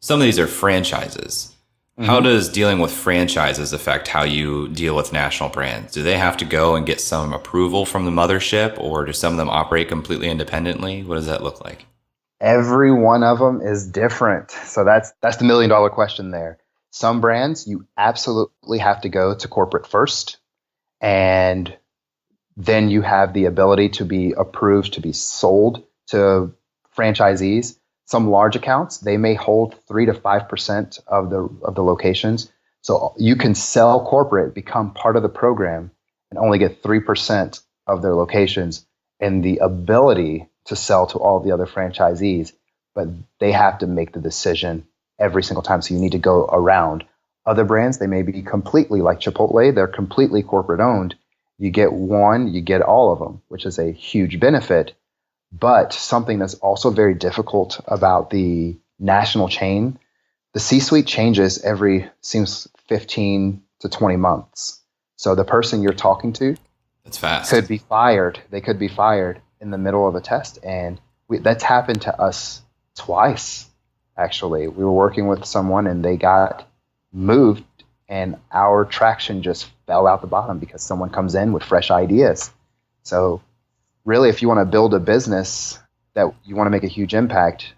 some of these are franchises. Mm-hmm. How does dealing with franchises affect how you deal with national brands? Do they have to go and get some approval from the mothership, or do some of them operate completely independently? What does that look like? Every one of them is different. So that's the $1 million question there. Some brands, you absolutely have to go to corporate first, and then you have the ability to be approved to be sold to franchisees. Some large accounts, they may hold 3 to 5% of the locations. So you can sell corporate, become part of the program, and only get 3% of their locations and the ability to sell to all the other franchisees. But they have to make the decision every single time. So you need to go around. Other brands, they may be completely like Chipotle, they're completely corporate owned, You get one, you get all of them, which is a huge benefit. But something that's also very difficult about the national chain, the C-suite changes seems 15 to 20 months. So the person you're talking to That's fast. could be fired. They could be fired in the middle of a test. And that's happened to us twice, actually. We were working with someone and they got moved and our traction just fell out the bottom because someone comes in with fresh ideas. So really, if you want to build a business that you want to make a huge impact,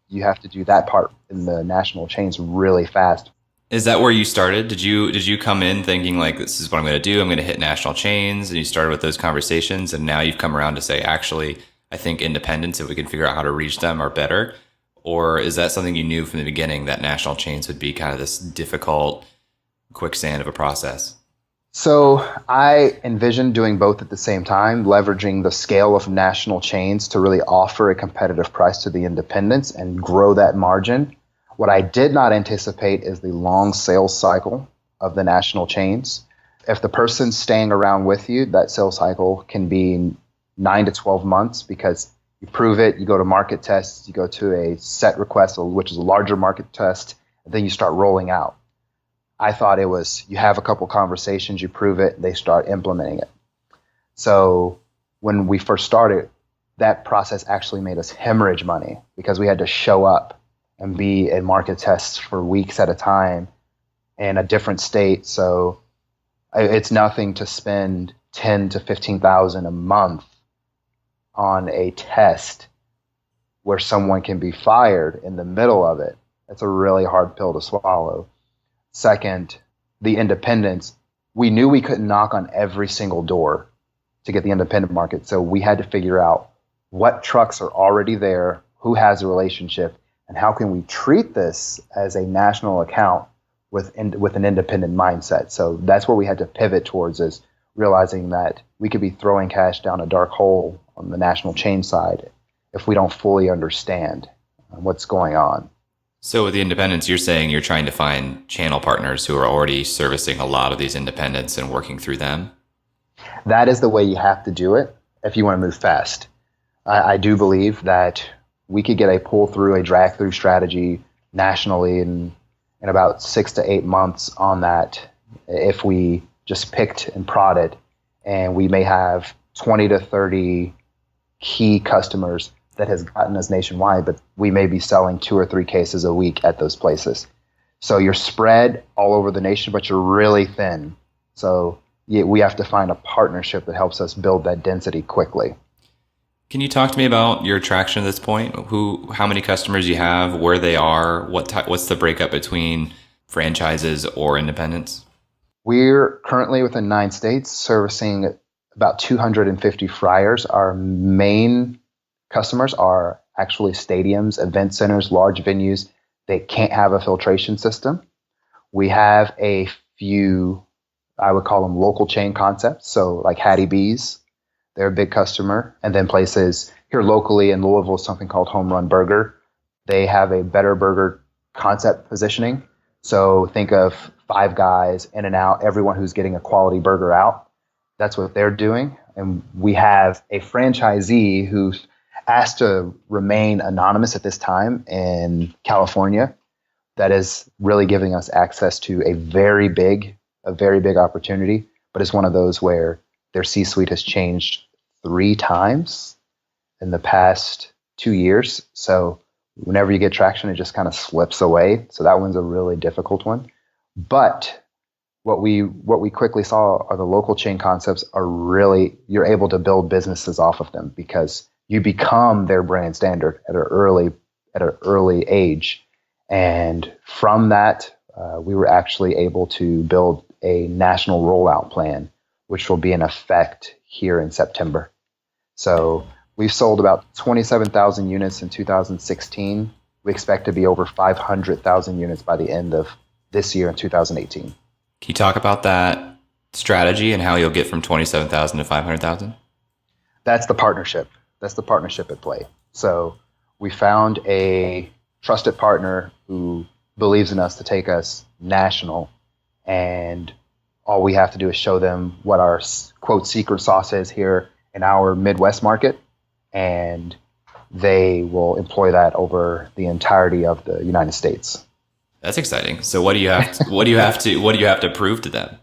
you have to do that part in the national chains really fast. Is that where you started? Did you come in thinking like, this is what I'm going to do? I'm going to hit national chains, and you started with those conversations, and now you've come around to say, actually, I think independents, if we can figure out how to reach them, are better? Or is that something you knew from the beginning, that national chains would be kind of this difficult quicksand of a process? So I envisioned doing both at the same time, leveraging the scale of national chains to really offer a competitive price to the independents and grow that margin. What I did not anticipate is the long sales cycle of the national chains. If the person's staying around with you, that sales cycle can be 9 to 12 months because you prove it, you go to market tests, you go to a set request, which is a larger market test, and then you start rolling out. I thought it was you have a couple conversations, you prove it, they start implementing it. So when we first started, that process actually made us hemorrhage money because we had to show up and be in market tests for weeks at a time in a different state. So it's nothing to spend 10 to 15,000 a month on a test where someone can be fired in the middle of it. It's a really hard pill to swallow. Second, the independents, we knew we couldn't knock on every single door to get the independent market. So we had to figure out what trucks are already there, who has a relationship, and how can we treat this as a national account with an independent mindset. So that's where we had to pivot towards, is realizing that we could be throwing cash down a dark hole on the national chain side if we don't fully understand what's going on. So with the independents, you're saying you're trying to find channel partners who are already servicing a lot of these independents and working through them? That is the way you have to do it if you want to move fast. I do believe that we could get a pull-through, a drag-through strategy nationally in about 6 to 8 months on that if we just picked and prodded. And we may have 20 to 30 key customers that has gotten us nationwide, but we may be selling 2 or 3 cases a week at those places. So you're spread all over the nation, but you're really thin. So we have to find a partnership that helps us build that density quickly. Can you talk to me about your traction at this point? How many customers you have, where they are, what's the breakup between franchises or independents? We're currently within 9 states, servicing about 250 fryers. Our main customers are actually stadiums, event centers, large venues that can't have a filtration system. We have a few, I would call them local chain concepts. So like Hattie B's, they're a big customer. And then places here locally in Louisville, something called Home Run Burger. They have a better burger concept positioning. So think of Five Guys, In-N-Out, everyone who's getting a quality burger out. That's what they're doing. And we have a franchisee who's asked to remain anonymous at this time in California that is really giving us access to a very big opportunity. But it's one of those where their C-suite has changed 3 times in the past 2 years. So whenever you get traction, it just kind of slips away. So that one's a really difficult one. But what we quickly saw are the local chain concepts are really, you're able to build businesses off of them because you become their brand standard at an early age. And from that, we were actually able to build a national rollout plan, which will be in effect here in September. So we've sold about 27,000 units in 2016. We expect to be over 500,000 units by the end of this year in 2018. Can you talk about that strategy and how you'll get from 27,000 to 500,000? That's the partnership. That's the partnership at play. So we found a trusted partner who believes in us to take us national, and All we have to do is show them what our quote secret sauce is here in our Midwest market, and they will employ that over the entirety of the United States. That's exciting. So what do you have to, what do you have to prove to them?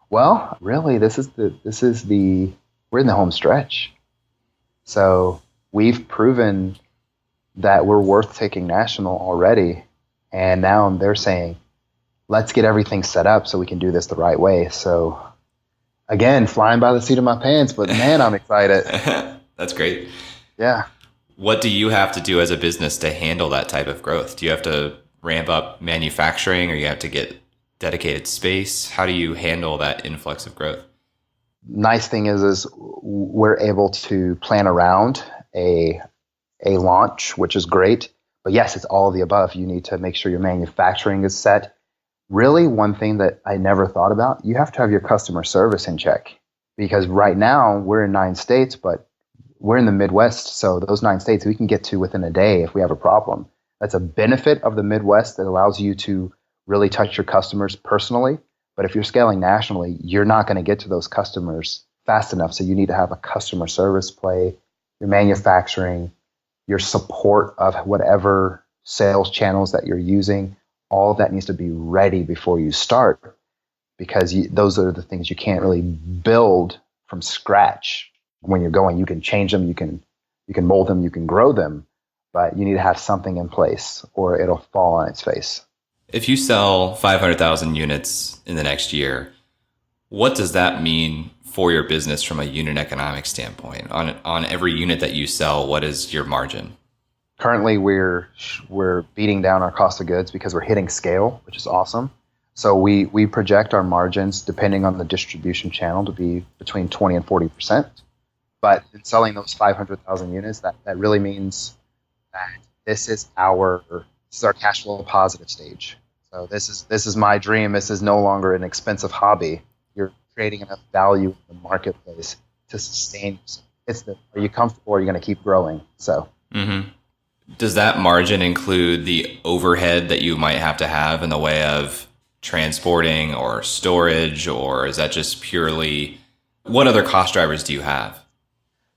Well, really, we're in the home stretch. So we've proven that we're worth taking national already. And now they're saying, let's get everything set up so we can do this the right way. So again, flying by the seat of my pants, but man, I'm excited. That's great. Yeah. What do you have to do as a business to handle that type of growth? Do you have to ramp up manufacturing, or you have to get dedicated space? How do you handle that influx of growth? Nice thing is we're able to plan around a launch, which is great. But yes, it's all of the above. You need to make sure your manufacturing is set. Really, one thing that I never thought about, you have to have your customer service in check. Because right now, we're in 9 states, but we're in the Midwest. So those 9 states we can get to within a day if we have a problem. That's a benefit of the Midwest that allows you to really touch your customers personally. But if you're scaling nationally, you're not going to get to those customers fast enough. So you need to have a customer service play, your manufacturing, your support of whatever sales channels that you're using. All of that needs to be ready before you start, because those are the things you can't really build from scratch. When you're going, you can change them, you can mold them, you can grow them, but you need to have something in place or it'll fall on its face. If you sell 500,000 units in the next year, what does that mean for your business from a unit economic standpoint? On every unit that you sell, what is your margin? Currently, we're beating down our cost of goods because we're hitting scale, which is awesome. So we project our margins, depending on the distribution channel, to be between 20 and 40%. But in selling those 500,000 units, that really means that this is our cash flow positive stage. So this is my dream. This is no longer an expensive hobby. You're creating enough value in the marketplace to sustain. Are you comfortable, or are you going to keep growing? So. Mm-hmm. Does that margin include the overhead that you might have to have in the way of transporting or storage, or is that just purely, what other cost drivers do you have?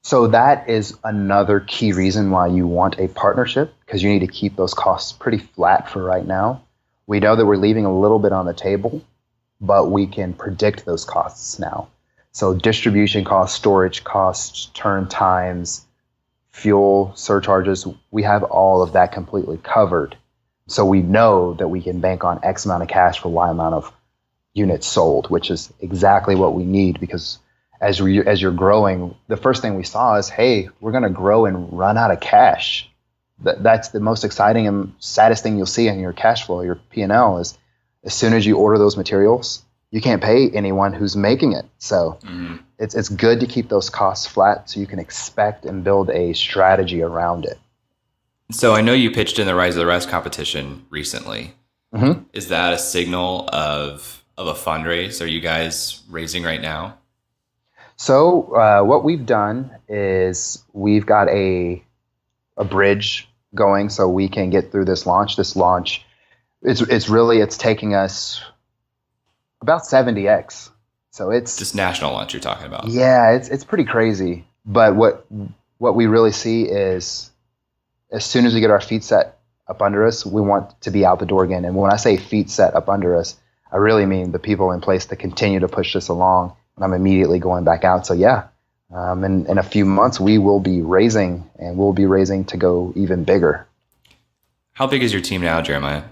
So that is another key reason why you want a partnership, because you need to keep those costs pretty flat for right now. We know that we're leaving a little bit on the table, but we can predict those costs now. So distribution costs, storage costs, turn times, fuel surcharges, we have all of that completely covered. So we know that we can bank on X amount of cash for Y amount of units sold, which is exactly what we need, because as you're growing, the first thing we saw is, hey, we're going to grow and run out of cash. That's the most exciting and saddest thing you'll see in your cash flow, your P&L, is as soon as you order those materials, you can't pay anyone who's making it. So it's good to keep those costs flat so you can expect and build a strategy around it. So I know you pitched in the Rise of the Rest competition recently. Mm-hmm. Is that a signal of a fundraise? Are you guys raising right now? So what we've done is we've got a bridge going so we can get through this launch. This launch, it's taking us about 70x. So it's just national launch you're talking about. Yeah, it's pretty crazy. But what we really see is, as soon as we get our feet set up under us, we want to be out the door again. And when I say feet set up under us, I really mean the people in place to continue to push this along. And I'm immediately going back out. So yeah, in a few months, we will be raising, and we'll be raising to go even bigger. How big is your team now, Jeremiah?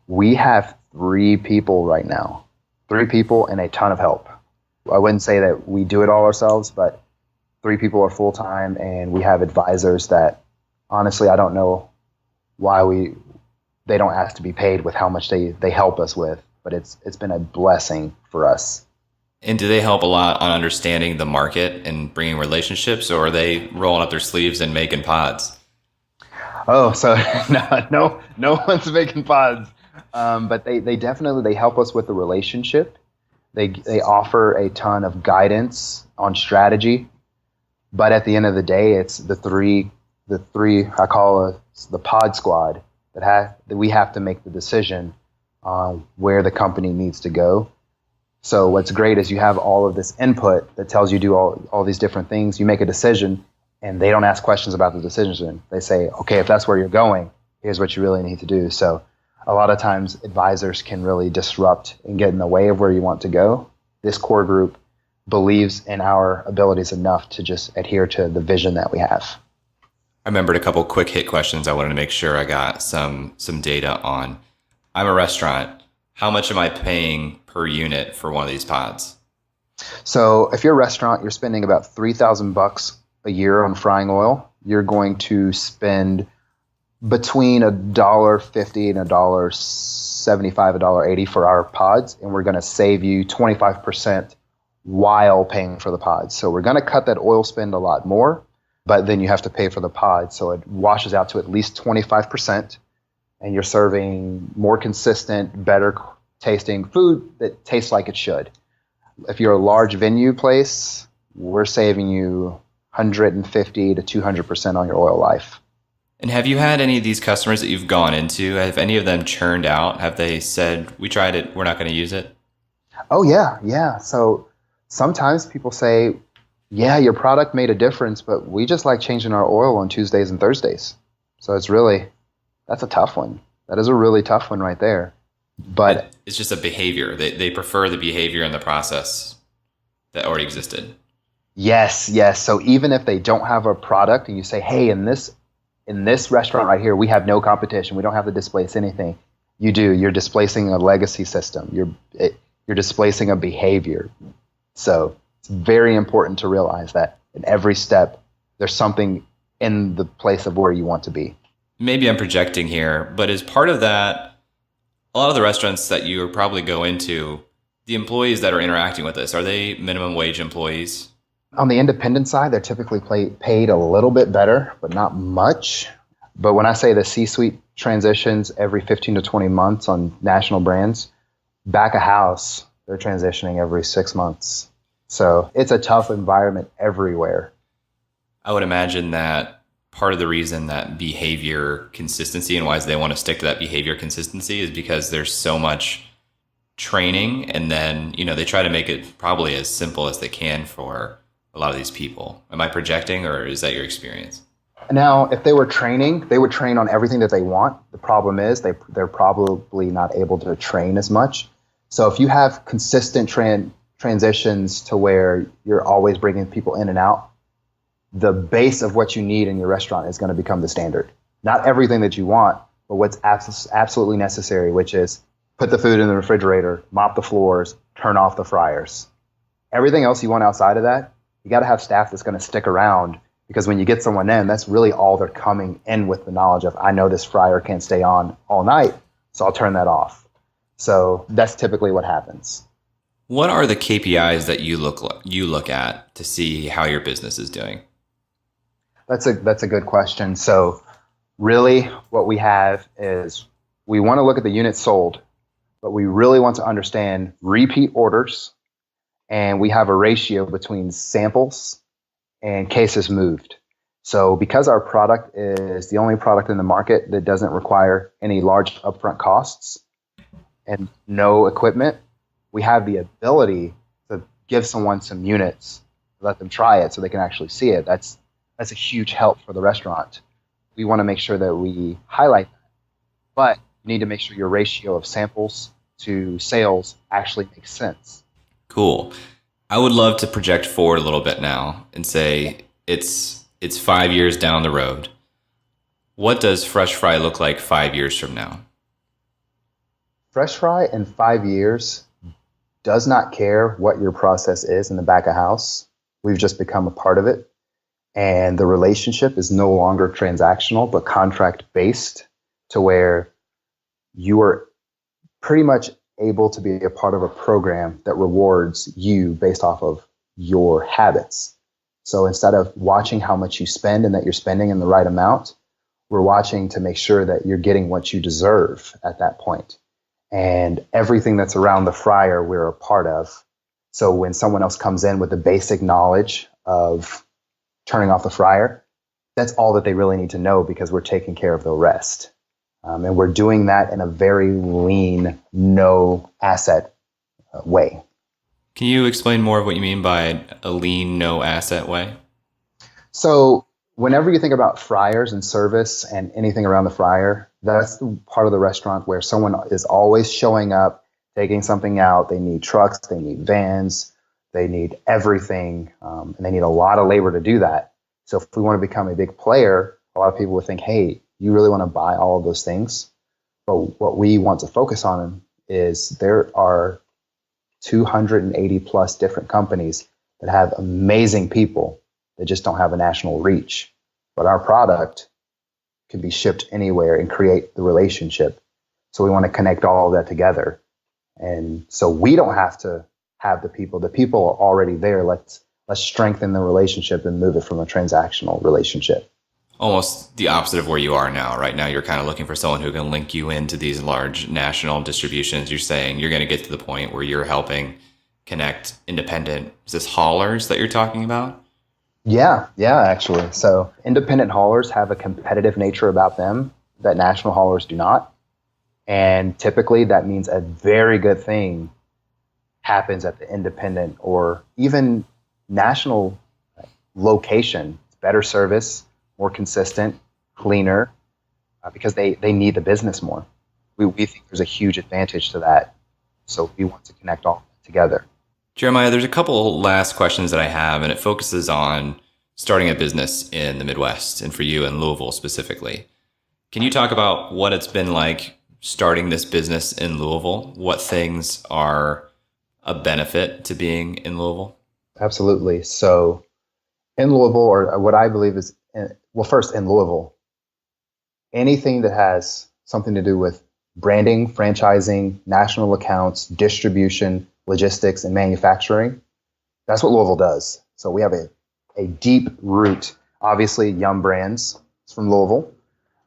We have 3 people right now. 3 people and a ton of help. I wouldn't say that we do it all ourselves, but 3 people are full-time, and we have advisors that, honestly, I don't know why they don't ask to be paid with how much they help us with, but it's been a blessing for us. And do they help a lot on understanding the market and bringing relationships, or are they rolling up their sleeves and making pods? Oh, so no one's making pods. But they definitely help us with the relationship. They offer a ton of guidance on strategy. But at the end of the day, it's the three I call the pod squad that we have to make the decision on where the company needs to go. So what's great is you have all of this input that tells you do all these different things. You make a decision, and they don't ask questions about the decision. They say, okay, if that's where you're going, here's what you really need to do. So a lot of times advisors can really disrupt and get in the way of where you want to go. This core group believes in our abilities enough to just adhere to the vision that we have. I remembered a couple quick hit questions I wanted to make sure I got some data on. I'm a restaurant. How much am I paying per unit for one of these pods? So if you're a restaurant, you're spending about $3,000 a year on frying oil. You're going to spend between $1.50 and $1.75, $1.80 for our pods, and we're going to save you 25% while paying for the pods. So we're going to cut that oil spend a lot more, but then you have to pay for the pods. So it washes out to at least 25%, and you're serving more consistent, better tasting food that tastes like it should. If you're a large venue place, we're saving you 150 to 200% on your oil life. And have you had any of these customers that you've gone into, have any of them churned out? Have they said, we tried it, we're not going to use it? Oh, yeah. So sometimes people say, yeah, your product made a difference, but we just like changing our oil on Tuesdays and Thursdays. So that's a tough one. That is a really tough one right there. But it's just a behavior. They prefer the behavior and the process that already existed. Yes. So even if they don't have a product and you say, hey, in this restaurant right here, we have no competition. We don't have to displace anything. You do. You're displacing a legacy system. You're displacing a behavior. So it's very important to realize that in every step, there's something in the place of where you want to be. Maybe I'm projecting here, but as part of that, a lot of the restaurants that you probably go into, the employees that are interacting with this, are they minimum wage employees? On the independent side, they're typically paid a little bit better, but not much. But when I say the C-suite transitions every 15 to 20 months on national brands, back of house, they're transitioning every 6 months. So it's a tough environment everywhere. I would imagine that part of the reason that behavior consistency and why they want to stick to that behavior consistency is because there's so much training, and then, they try to make it probably as simple as they can for a lot of these people. Am I projecting, or is that your experience? Now, if they were training, they would train on everything that they want. The problem is they're probably not able to train as much. So if you have consistent transitions to where you're always bringing people in and out, the base of what you need in your restaurant is going to become the standard. Not everything that you want, but what's absolutely necessary, which is put the food in the refrigerator, mop the floors, turn off the fryers. Everything else you want outside of that, you got to have staff that's going to stick around, because when you get someone in, that's really all they're coming in with, the knowledge of, I know this fryer can't stay on all night, so I'll turn that off. So that's typically what happens. What are the KPIs that you look at to see how your business is doing? That's a good question. So really what we have is we want to look at the units sold, but we really want to understand repeat orders, and we have a ratio between samples and cases moved. So because our product is the only product in the market that doesn't require any large upfront costs and no equipment, we have the ability to give someone some units, let them try it so they can actually see it. That's a huge help for the restaurant. We want to make sure that we highlight that. But you need to make sure your ratio of samples to sales actually makes sense. Cool. I would love to project forward a little bit now and say it's 5 years down the road. What does FreshFry look like 5 years from now? FreshFry in 5 years does not care what your process is in the back of house. We've just become a part of it. And the relationship is no longer transactional, but contract based, to where you are pretty much able to be a part of a program that rewards you based off of your habits. So instead of watching how much you spend and that you're spending in the right amount, we're watching to make sure that you're getting what you deserve at that point. And everything that's around the fryer, we're a part of. So when someone else comes in with the basic knowledge of turning off the fryer, that's all that they really need to know, because we're taking care of the rest. And we're doing that in a very lean, no asset way. Can you explain more of what you mean by a lean, no asset way? So whenever you think about fryers and service and anything around the fryer, that's the part of the restaurant where someone is always showing up, taking something out. They need trucks, they need vans, they need everything, and they need a lot of labor to do that. So if we want to become a big player, a lot of people would think, hey, you really want to buy all of those things? But what we want to focus on is there are 280 plus different companies that have amazing people that just don't have a national reach. But our product can be shipped anywhere and create the relationship. So we want to connect all of that together. And so we don't have to have the people. The people are already there. Let's strengthen the relationship and move it from a transactional relationship. Almost the opposite of where you are now. Right now, you're kind of looking for someone who can link you into these large national distributions. You're saying you're going to get to the point where you're helping connect independent, is this haulers that you're talking about? Yeah, actually. So independent haulers have a competitive nature about them that national haulers do not. And typically that means a very good thing happens at the independent or even national location. It's better service, more consistent, cleaner, because they need the business more. We think there's a huge advantage to that. So we want to connect all together. Jeremiah, there's a couple last questions that I have, and it focuses on starting a business in the Midwest and for you in Louisville specifically. Can you talk about what it's been like starting this business in Louisville? What things are a benefit to being in Louisville? Absolutely. So in Louisville, or what I believe is, first in Louisville, anything that has something to do with branding, franchising, national accounts, distribution, logistics, and manufacturing, that's what Louisville does. So we have a deep root. Obviously, Yum Brands is from Louisville.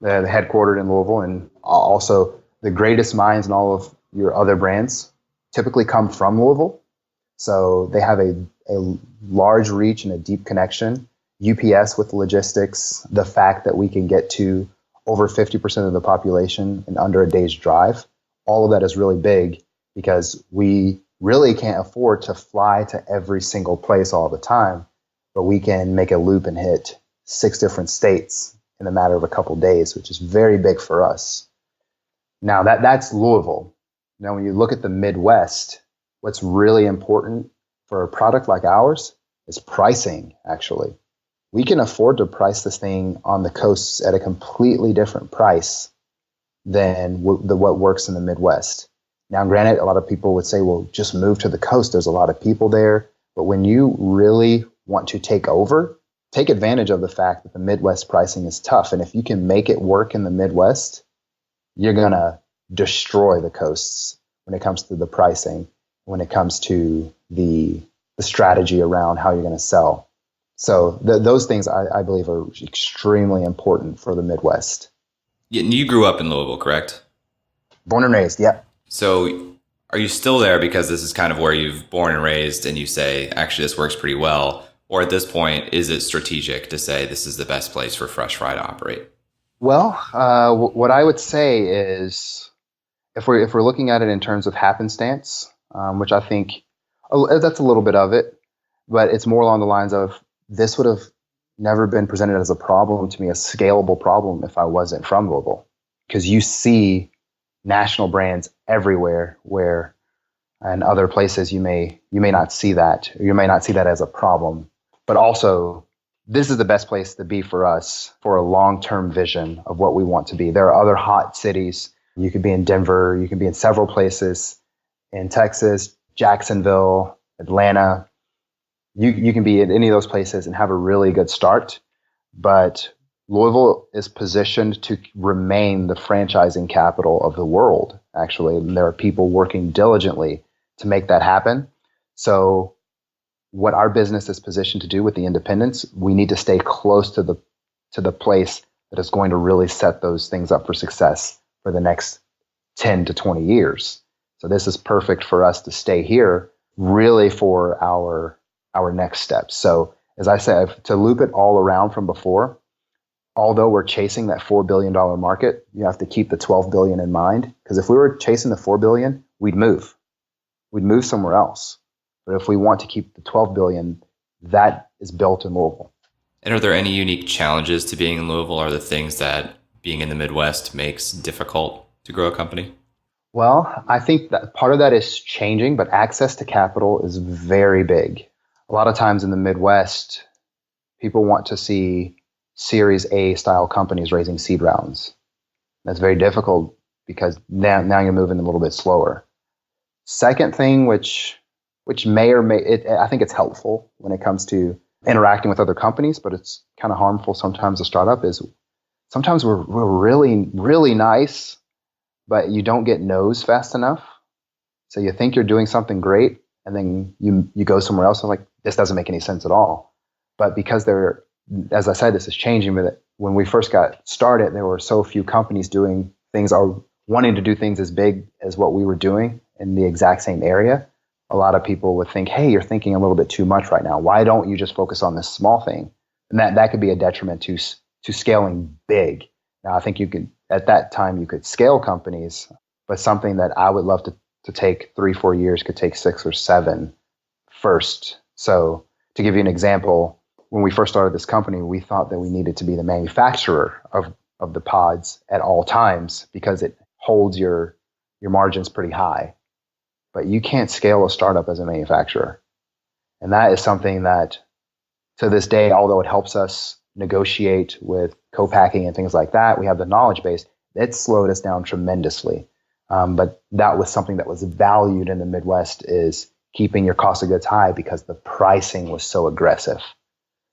They're headquartered in Louisville, and also the greatest minds in all of your other brands typically come from Louisville. So they have a large reach and a deep connection. UPS with logistics, the fact that we can get to over 50% of the population in under a day's drive, all of that is really big because we really can't afford to fly to every single place all the time, but we can make a loop and hit 6 different states in a matter of a couple of days, which is very big for us. Now that's Louisville. Now, when you look at the Midwest, what's really important for a product like ours is pricing, actually. We can afford to price this thing on the coasts at a completely different price than what works in the Midwest. Now, granted, a lot of people would say, well, just move to the coast. There's a lot of people there. But when you really want to take advantage of the fact that the Midwest pricing is tough. And if you can make it work in the Midwest, you're going to destroy the coasts when it comes to the pricing, when it comes to the strategy around how you're going to sell. So those things I believe are extremely important for the Midwest. You grew up in Louisville, correct? Born and raised, yeah. So are you still there because this is kind of where you've born and raised and you say, actually, this works pretty well? Or at this point, is it strategic to say this is the best place for FreshFry to operate? Well, what I would say is if we're looking at it in terms of happenstance, which I think that's a little bit of it, but it's more along the lines of this would have never been presented as a problem to me, a scalable problem, if I wasn't from Louisville. Because you see national brands everywhere where in other places you may not see that, or you may not see that as a problem. But also, this is the best place to be for us for a long-term vision of what we want to be. There are other hot cities. You could be in Denver. You can be in several places in Texas, Jacksonville, Atlanta. You can be at any of those places and have a really good start. But Louisville is positioned to remain the franchising capital of the world, actually. And there are people working diligently to make that happen. So what our business is positioned to do with the independents, we need to stay close to the place that is going to really set those things up for success for the next 10 to 20 years. So this is perfect for us to stay here really for our next steps. So as I said, to loop it all around from before, although we're chasing that $4 billion market, you have to keep the $12 billion in mind. Because if we were chasing the $4 billion, we'd move somewhere else. But if we want to keep the 12 billion, that is built in Louisville. And are there any unique challenges to being in Louisville? Are there things that being in the Midwest makes difficult to grow a company? Well, I think that part of that is changing, but access to capital is very big. A lot of times in the Midwest, people want to see Series A style companies raising seed rounds. That's very difficult because now you're moving a little bit slower. Second thing, which may or may, I think it's helpful when it comes to interacting with other companies, but it's kind of harmful sometimes to startup, is sometimes we're really, really nice, but you don't get no's fast enough. So you think you're doing something great, and then you go somewhere else and like, this doesn't make any sense at all. But because as I said, this is changing, but when we first got started, there were so few companies doing things or wanting to do things as big as what we were doing in the exact same area. A lot of people would think, hey, you're thinking a little bit too much right now. Why don't you just focus on this small thing? And that could be a detriment to scaling big. Now, I think at that time, you could scale companies, but something that I would love to take 3-4 years could take 6 or 7 first. So to give you an example, when we first started this company, we thought that we needed to be the manufacturer of the pods at all times because it holds your margins pretty high. But you can't scale a startup as a manufacturer. And that is something that to this day, although it helps us negotiate with co-packing and things like that, we have the knowledge base, it slowed us down tremendously. But that was something that was valued in the Midwest, is keeping your cost of goods high because the pricing was so aggressive.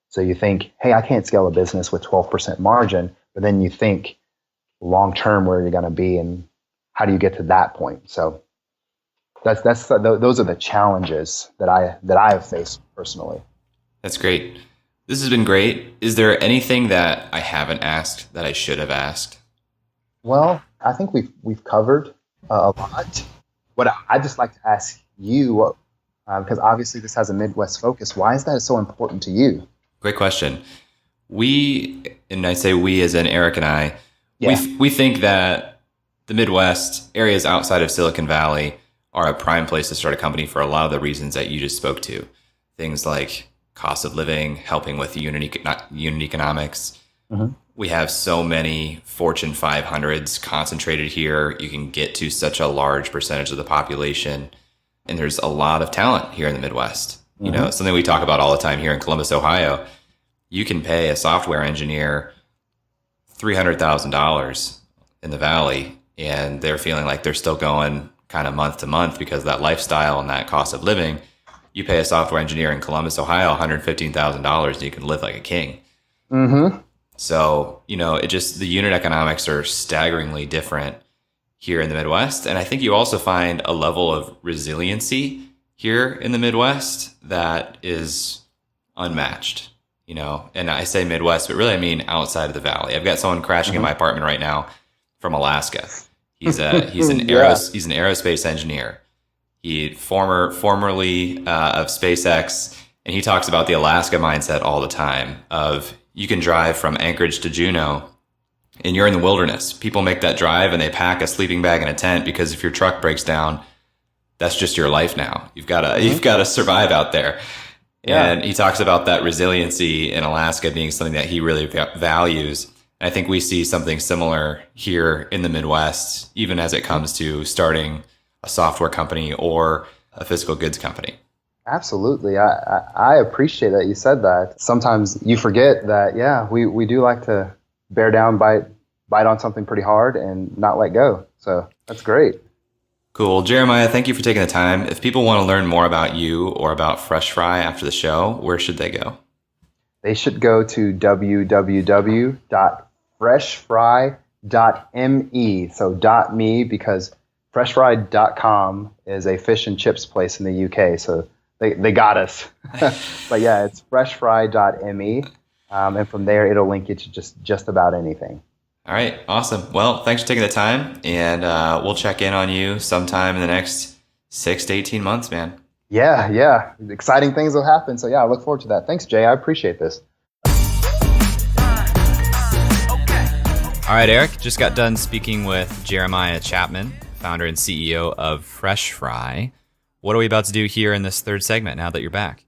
So you think, hey, I can't scale a business with 12% margin, but then you think long-term where you're going to be and how do you get to that point? So those are the challenges that I have faced personally. That's great. This has been great. Is there anything that I haven't asked that I should have asked? Well, I think we've covered a lot. What I'd just like to ask you, because obviously this has a Midwest focus, why is that so important to you? Great question. And I say we as in Eric and I, yeah. we think that the Midwest, areas outside of Silicon Valley, are a prime place to start a company for a lot of the reasons that you just spoke to. Things like cost of living, helping with unit economics. Mm-hmm. We have so many Fortune 500s concentrated here. You can get to such a large percentage of the population. And there's a lot of talent here in the Midwest. Mm-hmm. You know, something we talk about all the time here in Columbus, Ohio. You can pay a software engineer $300,000 in the Valley, and they're feeling like they're still going kind of month to month because of that lifestyle and that cost of living. You pay a software engineer in Columbus, Ohio, $115,000, and you can live like a king. Mm-hmm. So, you know, the unit economics are staggeringly different here in the Midwest. And I think you also find a level of resiliency here in the Midwest that is unmatched, you know. And I say Midwest, but really I mean outside of the Valley. I've got someone crashing in my apartment right now from Alaska. He's an aerospace engineer. He formerly of SpaceX, and he talks about the Alaska mindset all the time of you can drive from Anchorage to Juneau and you're in the wilderness. People make that drive and they pack a sleeping bag and a tent because if your truck breaks down, that's just your life now. You've got to survive out there. Yeah. And he talks about that resiliency in Alaska being something that he really values. And I think we see something similar here in the Midwest, even as it comes to starting a software company or a physical goods company. Absolutely. I appreciate that you said that. Sometimes you forget that, yeah, we do like to bear down, bite on something pretty hard and not let go. So that's great. Cool. Jeremiah, thank you for taking the time. If people want to learn more about you or about FreshFry after the show, where should they go? They should go to www.freshfry.me. So .me because freshfry.com is a fish and chips place in the UK. So they got us. But yeah, it's freshfry.me. And from there, it'll link you to just about anything. All right. Awesome. Well, thanks for taking the time. And we'll check in on you sometime in the next 6 to 18 months, man. Yeah. Exciting things will happen. So yeah, I look forward to that. Thanks, Jay. I appreciate this. All right, Eric, just got done speaking with Jeremiah Chapman, founder and CEO of FreshFry. what are we about to do here in this third segment now that you're back?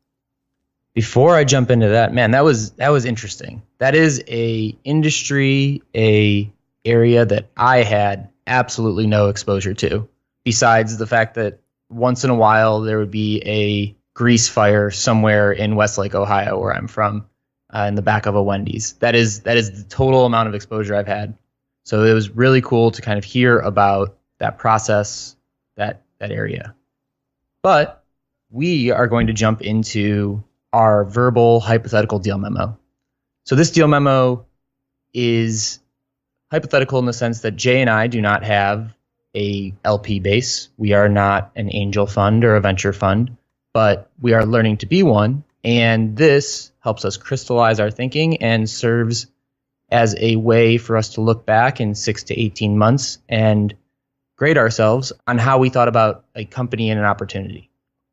Before I jump into that, man, that was interesting. That is a industry, a area that I had absolutely no exposure to, besides the fact that once in a while there would be a grease fire somewhere in Westlake, Ohio, where I'm from, in the back of a Wendy's. That is the total amount of exposure I've had. So it was really cool to kind of hear about that process, that area. But we are going to jump into our verbal hypothetical deal memo. So this deal memo is hypothetical in the sense that Jay and I do not have a LP base. We are not an angel fund or a venture fund, but we are learning to be one. And this helps us crystallize our thinking and serves as a way for us to look back in 6 to 18 months and grade ourselves on how we thought about a company and an opportunity.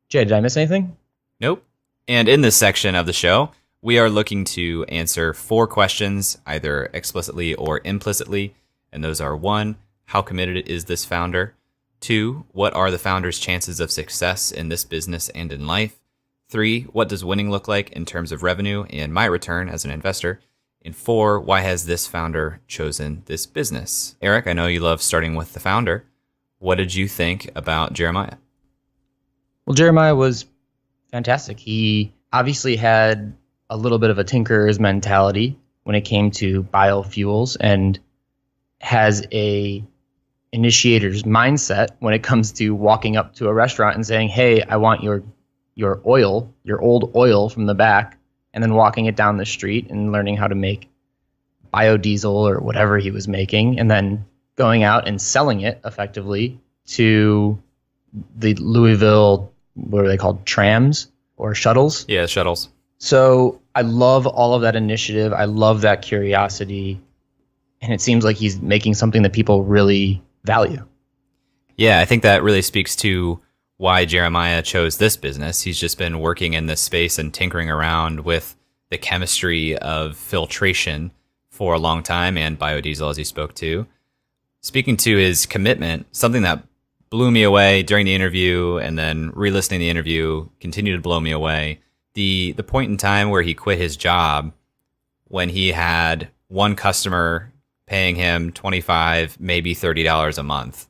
Jay, did I miss anything? Nope. And in this section of the show, we are looking to answer 4 questions, either explicitly or implicitly. And those are 1, how committed is this founder? 2, what are the founder's chances of success in this business and in life? 3, what does winning look like in terms of revenue and my return as an investor? And 4, why has this founder chosen this business? Eric, I know you love starting with the founder. What did you think about Jeremiah? Well, Jeremiah was fantastic. He obviously had a little bit of a tinkerer's mentality when it came to biofuels and has a initiator's mindset when it comes to walking up to a restaurant and saying, hey, I want your oil, your old oil from the back, and then walking it down the street and learning how to make biodiesel or whatever he was making, and then going out and selling it effectively to the Louisville, what are they called, trams or shuttles? Yeah, shuttles. So I love all of that initiative. I love that curiosity. And it seems like he's making something that people really value. Yeah, I think that really speaks to why Jeremiah chose this business. He's just been working in this space and tinkering around with the chemistry of filtration for a long time, and biodiesel, as he spoke to. Speaking to his commitment, something that blew me away during the interview and then re-listening to the interview continued to blow me away. The point in time where he quit his job when he had one customer paying him $25, maybe $30 a month.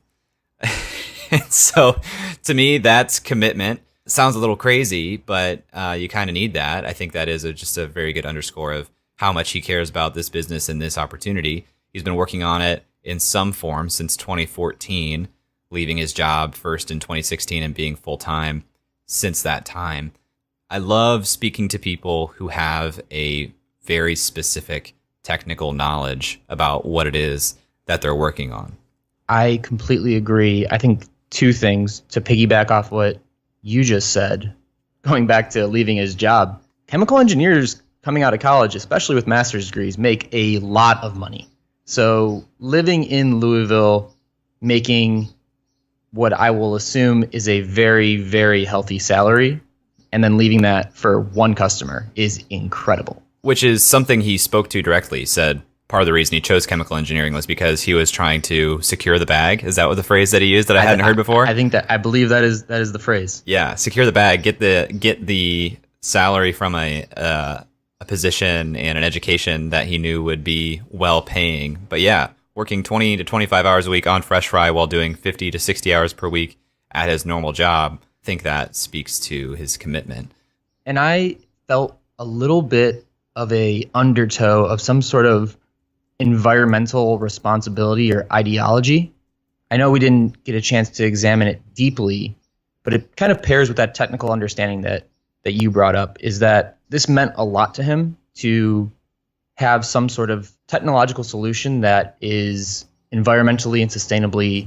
And so to me, that's commitment. It sounds a little crazy, but you kind of need that. I think that is just a very good underscore of how much he cares about this business and this opportunity. He's been working on it in some form since 2014, leaving his job first in 2016 and being full-time since that time. I love speaking to people who have a very specific technical knowledge about what it is that they're working on. I completely agree. I think 2 things to piggyback off what you just said, going back to leaving his job. Chemical engineers coming out of college, especially with master's degrees, make a lot of money. So living in Louisville, making what I will assume is a very, very healthy salary, and then leaving that for one customer is incredible. Which is something he spoke to directly. He said part of the reason he chose chemical engineering was because he was trying to secure the bag. Is that what the phrase that he used that I hadn't heard before? I believe that is the phrase. Yeah, secure the bag, get the salary from a position and an education that he knew would be well paying. But yeah, working 20 to 25 hours a week on FreshFry while doing 50 to 60 hours per week at his normal job, I think that speaks to his commitment. And I felt a little bit of a undertow of some sort of environmental responsibility or ideology. I know we didn't get a chance to examine it deeply, but it kind of pairs with that technical understanding that you brought up, is that this meant a lot to him to have some sort of technological solution that is environmentally and sustainably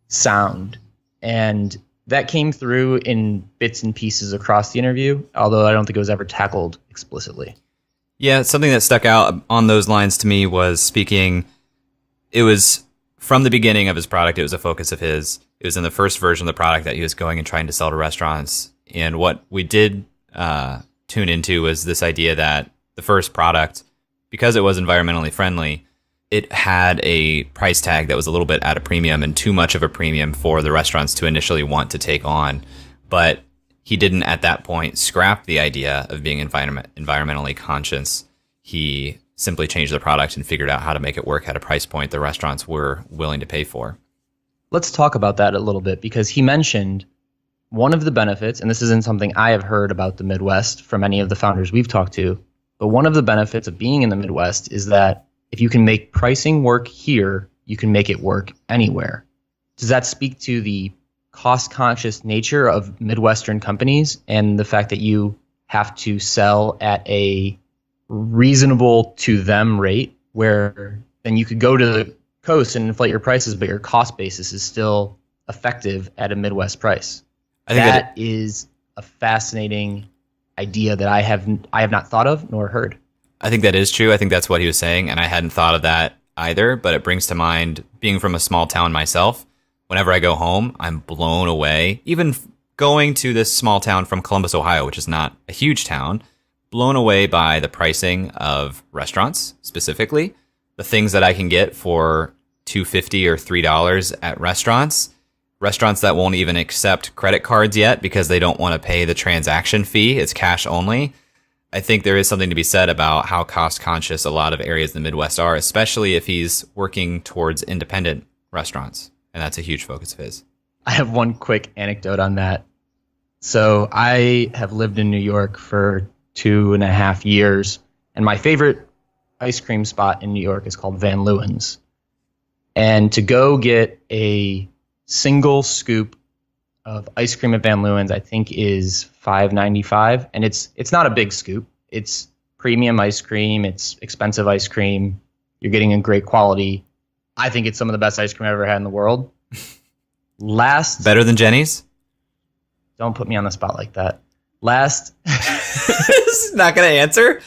sound. And that came through in bits and pieces across the interview, although I don't think it was ever tackled explicitly. Yeah, something that stuck out on those lines to me was speaking, it was from the beginning of his product, it was a focus of his. It was in the first version of the product that he was going and trying to sell to restaurants. And what we did tune into was this idea that the first product, because it was environmentally friendly, it had a price tag that was a little bit at a premium and too much of a premium for the restaurants to initially want to take on, but he didn't at that point scrap the idea of being environmentally conscious. He simply changed the product and figured out how to make it work at a price point the restaurants were willing to pay for. Let's talk about that a little bit, because he mentioned one of the benefits, and this isn't something I have heard about the Midwest from any of the founders we've talked to, but one of the benefits of being in the Midwest is that if you can make pricing work here, you can make it work anywhere. Does that speak to the cost-conscious nature of Midwestern companies and the fact that you have to sell at a reasonable to them rate, where then you could go to the coast and inflate your prices, but your cost basis is still effective at a Midwest price? I think that is a fascinating idea that I have not thought of nor heard. I think that is true. I think that's what he was saying, and I hadn't thought of that either, but it brings to mind being from a small town myself. Whenever I go home, I'm blown away. Even going to this small town from Columbus, Ohio, which is not a huge town, blown away by the pricing of restaurants, specifically. The things that I can get for $2.50 or $3 at restaurants that won't even accept credit cards yet because they don't want to pay the transaction fee. It's cash only. I think there is something to be said about how cost conscious a lot of areas in the Midwest are, especially if he's working towards independent restaurants. And that's a huge focus of his. I have one quick anecdote on that. So I have lived in New York for 2.5 years, and my favorite ice cream spot in New York is called Van Leeuwen's. And to go get a single scoop of ice cream at Van Leeuwen's, I think is $5.95, and it's not a big scoop. It's premium ice cream. It's expensive ice cream. You're getting a great quality. I think it's some of the best ice cream I've ever had in the world. Better than Jenny's? Don't put me on the spot like that. Not going to answer?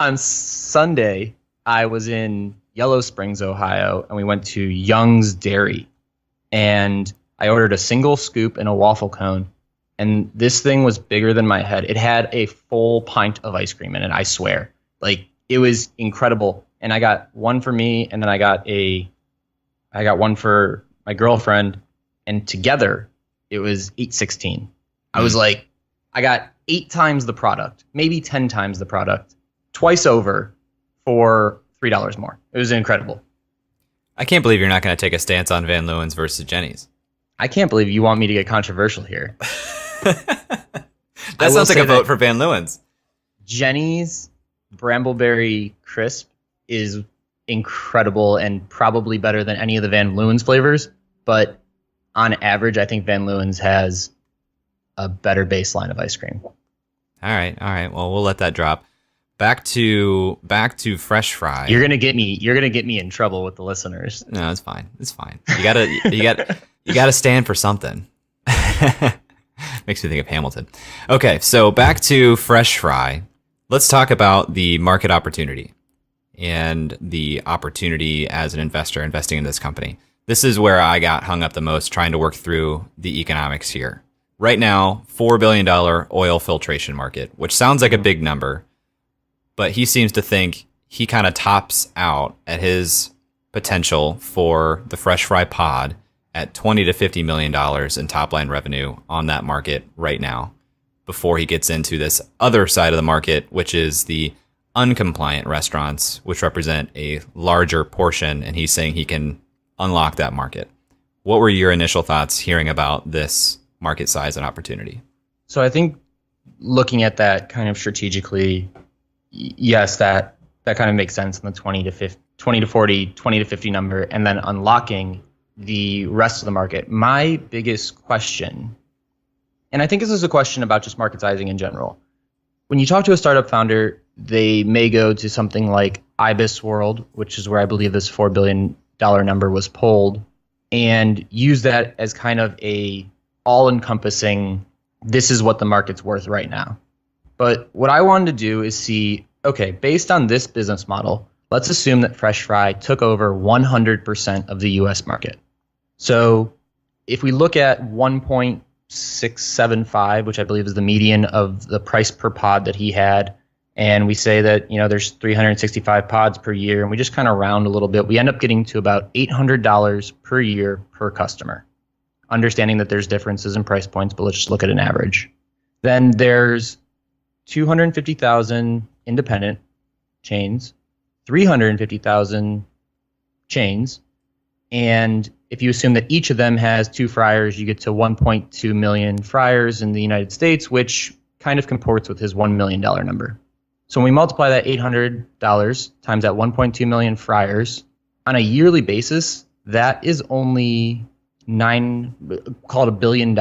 On Sunday, I was in Yellow Springs, Ohio, and we went to Young's Dairy. And I ordered a single scoop and a waffle cone. And this thing was bigger than my head. It had a full pint of ice cream in it, I swear. Like, it was incredible. And I got one for me, and then I got one for my girlfriend, and together it was $8.16. I was like, I got 8 times the product, maybe 10 times the product, twice over for $3 more. It was incredible. I can't believe you're not going to take a stance on Van Leeuwen's versus Jenny's. I can't believe you want me to get controversial here. That sounds like a vote for Van Leeuwen's. Jenny's Brambleberry Crisp is incredible and probably better than any of the Van Leeuwen's flavors, but on average, I think Van Leeuwen's has a better baseline of ice cream. All right. Well, we'll let that drop. Back to FreshFry. You're gonna get me in trouble with the listeners. No, it's fine. You gotta stand for something. Makes me think of Hamilton. Okay, so back to FreshFry. Let's talk about the market opportunity and the opportunity as an investor investing in this company. This is where I got hung up the most trying to work through the economics here. Right now, $4 billion oil filtration market, which sounds like a big number, but he seems to think he kind of tops out at his potential for the FreshFry pod at $20 to $50 million in top line revenue on that market right now, before he gets into this other side of the market, which is the uncompliant restaurants, which represent a larger portion, and he's saying he can unlock that market. What were your initial thoughts hearing about this market size and opportunity? So I think looking at that kind of strategically, yes, that kind of makes sense in the 20 to 40, 20 to 50 number, and then unlocking the rest of the market. My biggest question, and I think this is a question about just market sizing in general. When you talk to a startup founder, they may go to something like Ibis World, which is where I believe this $4 billion number was pulled, and use that as kind of a all-encompassing, this is what the market's worth right now. But what I wanted to do is see, okay, based on this business model, let's assume that FreshFry took over 100% of the US market. So if we look at 1.675, which I believe is the median of the price per pod that he had, and we say that, there's 365 pods per year, and we just kind of round a little bit, we end up getting to about $800 per year per customer. understanding that there's differences in price points, but let's just look at an average. Then there's 250,000 independent chains, 350,000 chains, and if you assume that each of them has 2 fryers, you get to 1.2 million fryers in the United States, which kind of comports with his $1 million number. So when we multiply that $800 times that 1.2 million fryers on a yearly basis, that is only call it $1 billion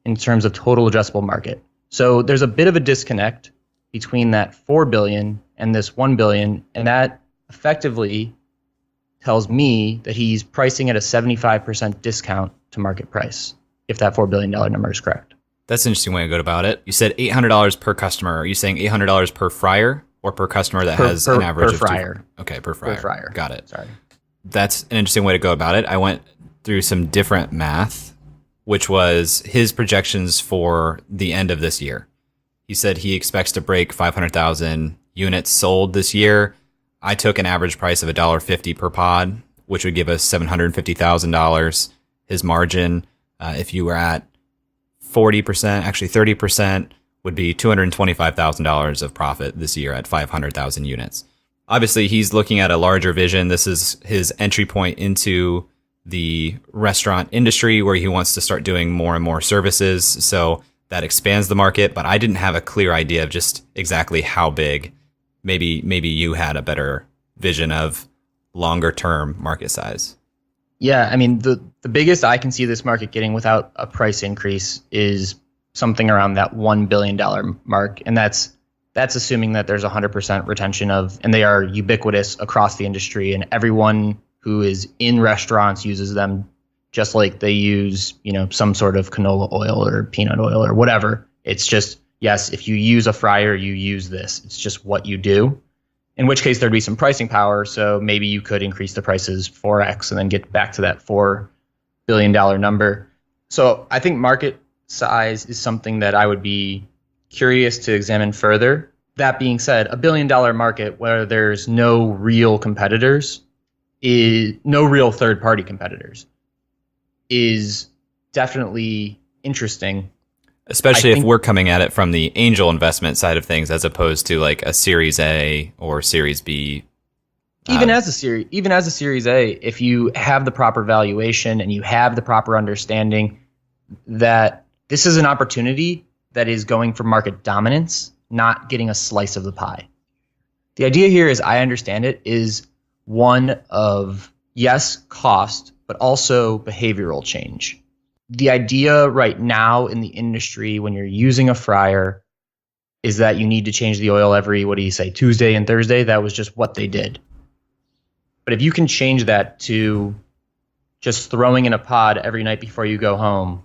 in terms of total addressable market. So there's a bit of a disconnect between that 4 billion and this 1 billion, and that effectively tells me that he's pricing at a 75% discount to market price, if that $4 billion number is correct. That's an interesting way to go about it. You said $800 per customer. Are you saying $800 per fryer or per customer that has an average of fryer? Okay, per fryer. Per fryer. Got it. Sorry. That's an interesting way to go about it. I went through some different math, which was his projections for the end of this year. He said he expects to break 500,000 units sold this year. I took an average price of $1.50 per pod, which would give us $750,000. His margin, if you were at 40%, actually 30%, would be $225,000 of profit this year at 500,000 units. Obviously, he's looking at a larger vision. This is his entry point into the restaurant industry where he wants to start doing more and more services. So that expands the market, but I didn't have a clear idea of just exactly how big. Maybe you had a better vision of longer term market size. Yeah, I mean, the biggest I can see this market getting without a price increase is something around that $1 billion mark. And that's assuming that there's 100% retention of, and they are ubiquitous across the industry, and everyone who is in restaurants uses them just like they use, some sort of canola oil or peanut oil or whatever. It's just, yes, if you use a fryer, you use this. It's just what you do. In which case there'd be some pricing power. So maybe you could increase the prices 4x and then get back to that $4 billion number. So I think market size is something that I would be curious to examine further. That being said, $1 billion market where there's no real competitors, no real third-party competitors, is definitely interesting. Especially if we're coming at it from the angel investment side of things, as opposed to like a Series A or Series B. Even as a Series A, if you have the proper valuation and you have the proper understanding that this is an opportunity that is going for market dominance, not getting a slice of the pie. The idea here, as I understand it, is one of, yes, cost, but also behavioral change. The idea right now in the industry when you're using a fryer is that you need to change the oil every, Tuesday and Thursday? That was just what they did. But if you can change that to just throwing in a pod every night before you go home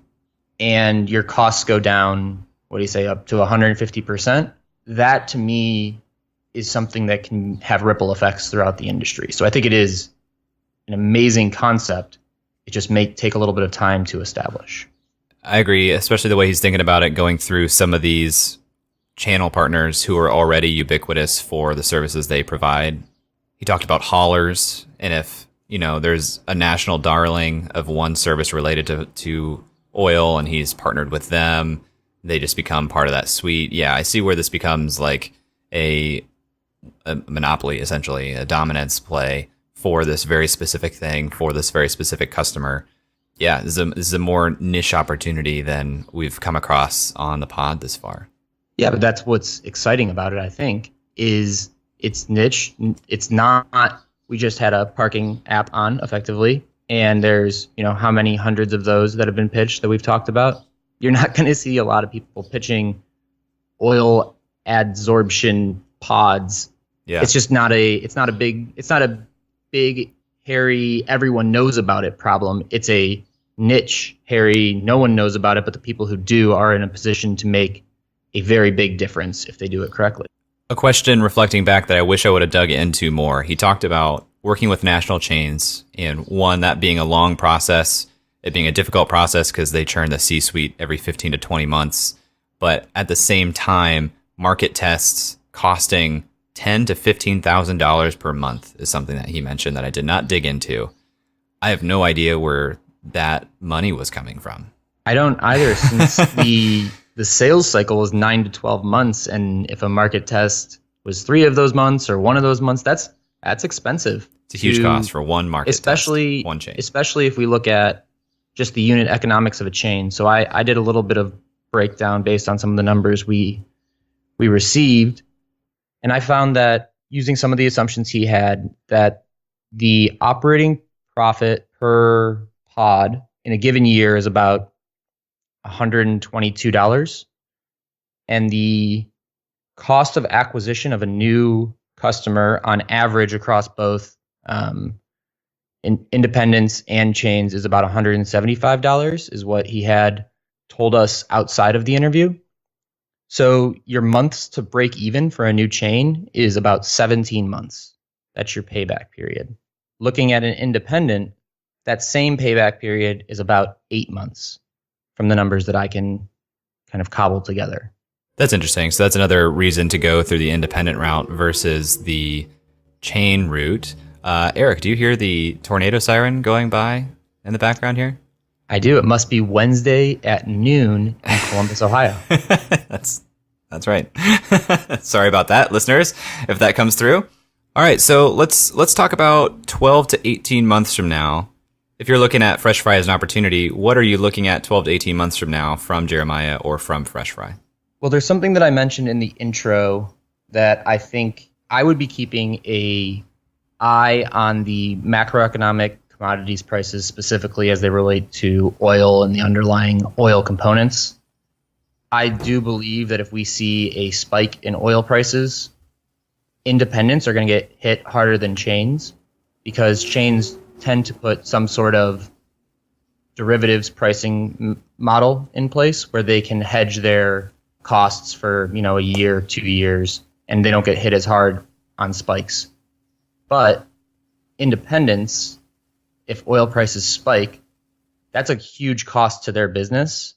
and your costs go down, up to 150%, that to me is something that can have ripple effects throughout the industry. So I think it is an amazing concept. It just may take a little bit of time to establish. I agree, especially the way he's thinking about it, going through some of these channel partners who are already ubiquitous for the services they provide. He talked about haulers, and if there's a national darling of one service related to oil and he's partnered with them, they just become part of that suite. Yeah, I see where this becomes like a monopoly, essentially, a dominance play for this very specific thing, for this very specific customer. Yeah, this is a more niche opportunity than we've come across on the pod this far. Yeah, but that's what's exciting about it, I think, is it's niche. It's not, we just had a parking app on, effectively, and there's, how many hundreds of those that have been pitched that we've talked about. You're not going to see a lot of people pitching oil adsorption pods. Yeah. It's just not a big, hairy, everyone knows about it problem. It's a niche, hairy, no one knows about it, but the people who do are in a position to make a very big difference if they do it correctly. A question reflecting back that I wish I would have dug into more. He talked about working with national chains, and one, that being a long process, it being a difficult process because they churn the C-suite every 15 to 20 months. But at the same time, market tests costing $10,000 to $15,000 per month is something that he mentioned that I did not dig into. I have no idea where that money was coming from. I don't either, since the sales cycle is 9 to 12 months, and if a market test was 3 of those months or 1 of those months, that's expensive. It's a huge cost for one market test, one chain. Especially if we look at just the unit economics of a chain. So I did a little bit of breakdown based on some of the numbers we received, and I found that using some of the assumptions he had, that the operating profit per pod in a given year is about $122, and the cost of acquisition of a new customer on average across both independents and chains is about $175, is what he had told us outside of the interview. So your months to break even for a new chain is about 17 months. That's your payback period. Looking at an independent, that same payback period is about 8 months from the numbers that I can kind of cobble together. That's interesting. So that's another reason to go through the independent route versus the chain route. Eric, do you hear the tornado siren going by in the background here? I do. It must be Wednesday at noon in Columbus, Ohio. That's right. Sorry about that, listeners, if that comes through. All right, so let's talk about 12 to 18 months from now. If you're looking at FreshFry as an opportunity, what are you looking at 12 to 18 months from now from Jeremiah or from FreshFry? Well, there's something that I mentioned in the intro that I think I would be keeping an eye on the macroeconomic commodities prices, specifically as they relate to oil and the underlying oil components. I do believe that if we see a spike in oil prices, independents are going to get hit harder than chains, because chains tend to put some sort of derivatives pricing model in place where they can hedge their costs for, a year, 2 years, and they don't get hit as hard on spikes. But independents, if oil prices spike, that's a huge cost to their business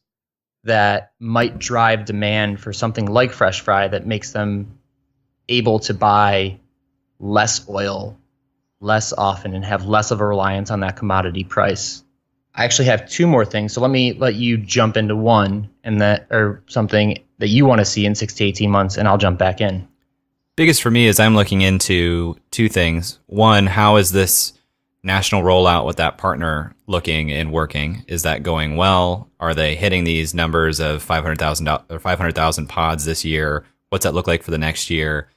that might drive demand for something like FreshFry that makes them able to buy less oil less often and have less of a reliance on that commodity price. I actually have 2 more things, so let me let you jump into one, and that, or something that you want to see in 6 to 18 months, and I'll jump back in. Biggest for me is I'm looking into 2 things. One, how is this national rollout with that partner looking and working? Is that going well? Are they hitting these numbers of 500,000 pods this year? What's that look like for the next year?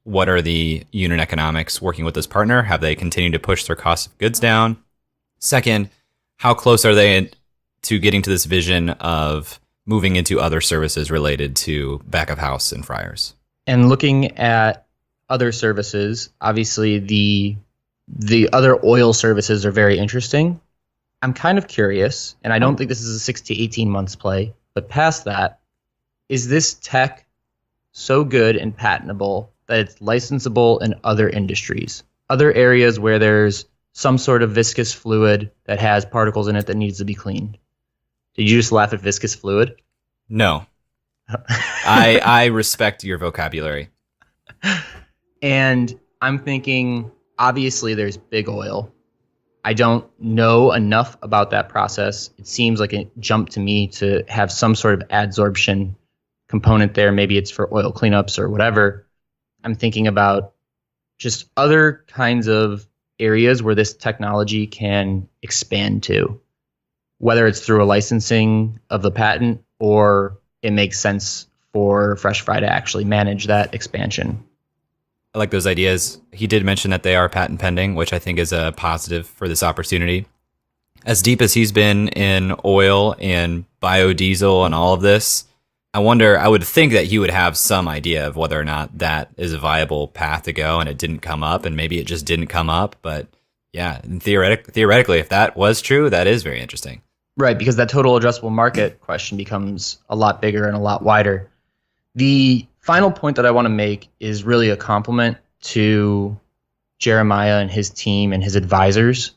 What are the unit economics working with this partner? Have they continued to push their cost of goods down? Second, how close are they to getting to this vision of moving into other services related to back of house and fryers? And looking at other services, obviously the other oil services are very interesting. I'm kind of curious, and I don't think this is a 6 to 18 months play, but past that, is this tech so good and patentable that it's licensable in other industries, other areas where there's some sort of viscous fluid that has particles in it that needs to be cleaned? Did you just laugh at viscous fluid? No. I respect your vocabulary. And I'm thinking, obviously there's big oil. I don't know enough about that process. It seems like it jumped to me to have some sort of adsorption component there. Maybe it's for oil cleanups or whatever. I'm thinking about just other kinds of areas where this technology can expand to, whether it's through a licensing of the patent or it makes sense for FreshFry to actually manage that expansion. I like those ideas. He did mention that they are patent pending, which I think is a positive for this opportunity. As deep as he's been in oil and biodiesel and all of this, I would think that he would have some idea of whether or not that is a viable path to go, and it didn't come up, and maybe it just didn't come up. But yeah, theoretically, if that was true, that is very interesting. Right, because that total addressable market question becomes a lot bigger and a lot wider. The final point that I want to make is really a compliment to Jeremiah and his team and his advisors.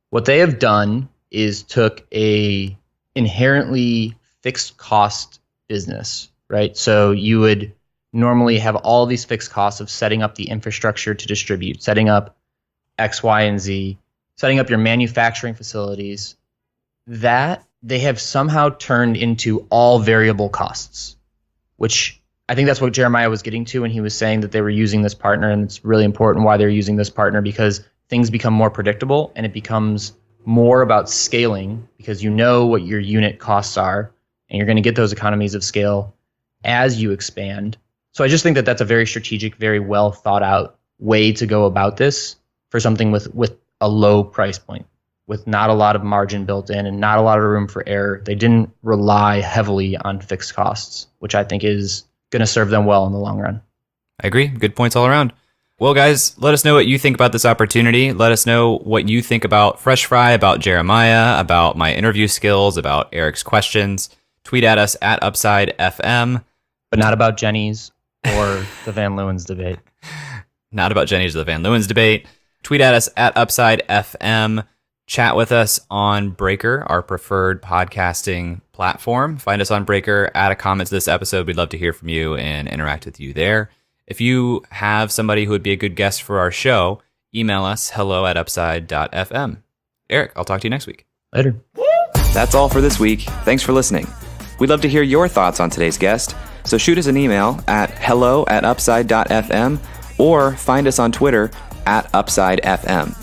What they have done is took a inherently fixed cost business, right? So you would normally have all these fixed costs of setting up the infrastructure to distribute, setting up X, Y, and Z, setting up your manufacturing facilities, that they have somehow turned into all variable costs, which I think that's what Jeremiah was getting to when he was saying that they were using this partner, and it's really important why they're using this partner, because things become more predictable and it becomes more about scaling, because you know what your unit costs are and you're going to get those economies of scale as you expand. So I just think that that's a very strategic, very well thought out way to go about this for something with a low price point, with not a lot of margin built in and not a lot of room for error. They didn't rely heavily on fixed costs, which I think is going to serve them well in the long run. I agree. Good points all around. Well, guys, let us know what you think about this opportunity. Let us know what you think about FreshFry, about Jeremiah, about my interview skills, about Eric's questions. Tweet at us at UpsideFM. But not about Jenny's or the Van Leeuwen's debate. Not about Jenny's or the Van Leeuwen's debate. Tweet at us at UpsideFM. Chat with us on Breaker, our preferred podcasting platform. Find us on Breaker. Add a comment to this episode. We'd love to hear from you and interact with you there. If you have somebody who would be a good guest for our show, email us hello@upside.fm. Eric, I'll talk to you next week. Later. That's all for this week. Thanks for listening. We'd love to hear your thoughts on today's guest, so shoot us an email at hello@upside.fm or find us on Twitter at UpsideFM.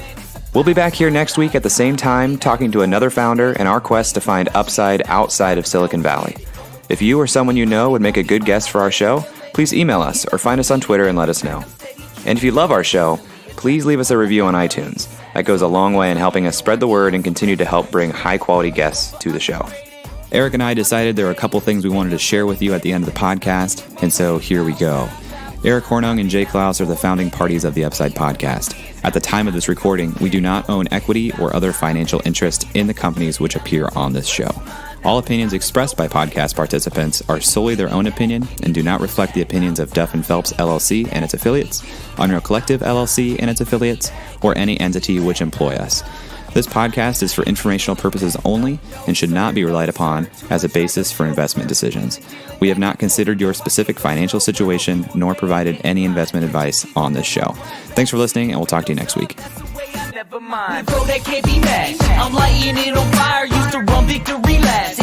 We'll be back here next week at the same time talking to another founder in our quest to find upside outside of Silicon Valley. If you or someone you know would make a good guest for our show, please email us or find us on Twitter and let us know. And if you love our show, please leave us a review on iTunes. That goes a long way in helping us spread the word and continue to help bring high-quality guests to the show. Eric and I decided there were a couple things we wanted to share with you at the end of the podcast, and so here we go. Eric Hornung and Jay Klaus are the founding parties of the Upside Podcast. At the time of this recording, we do not own equity or other financial interest in the companies which appear on this show. All opinions expressed by podcast participants are solely their own opinion and do not reflect the opinions of Duff & Phelps LLC and its affiliates, Unreal Collective LLC and its affiliates, or any entity which employ us. This podcast is for informational purposes only and should not be relied upon as a basis for investment decisions. We have not considered your specific financial situation nor provided any investment advice on this show. Thanks for listening, and we'll talk to you next week. Never mind, bro, that can't be matched. I'm lighting it on fire, used to run victory laps.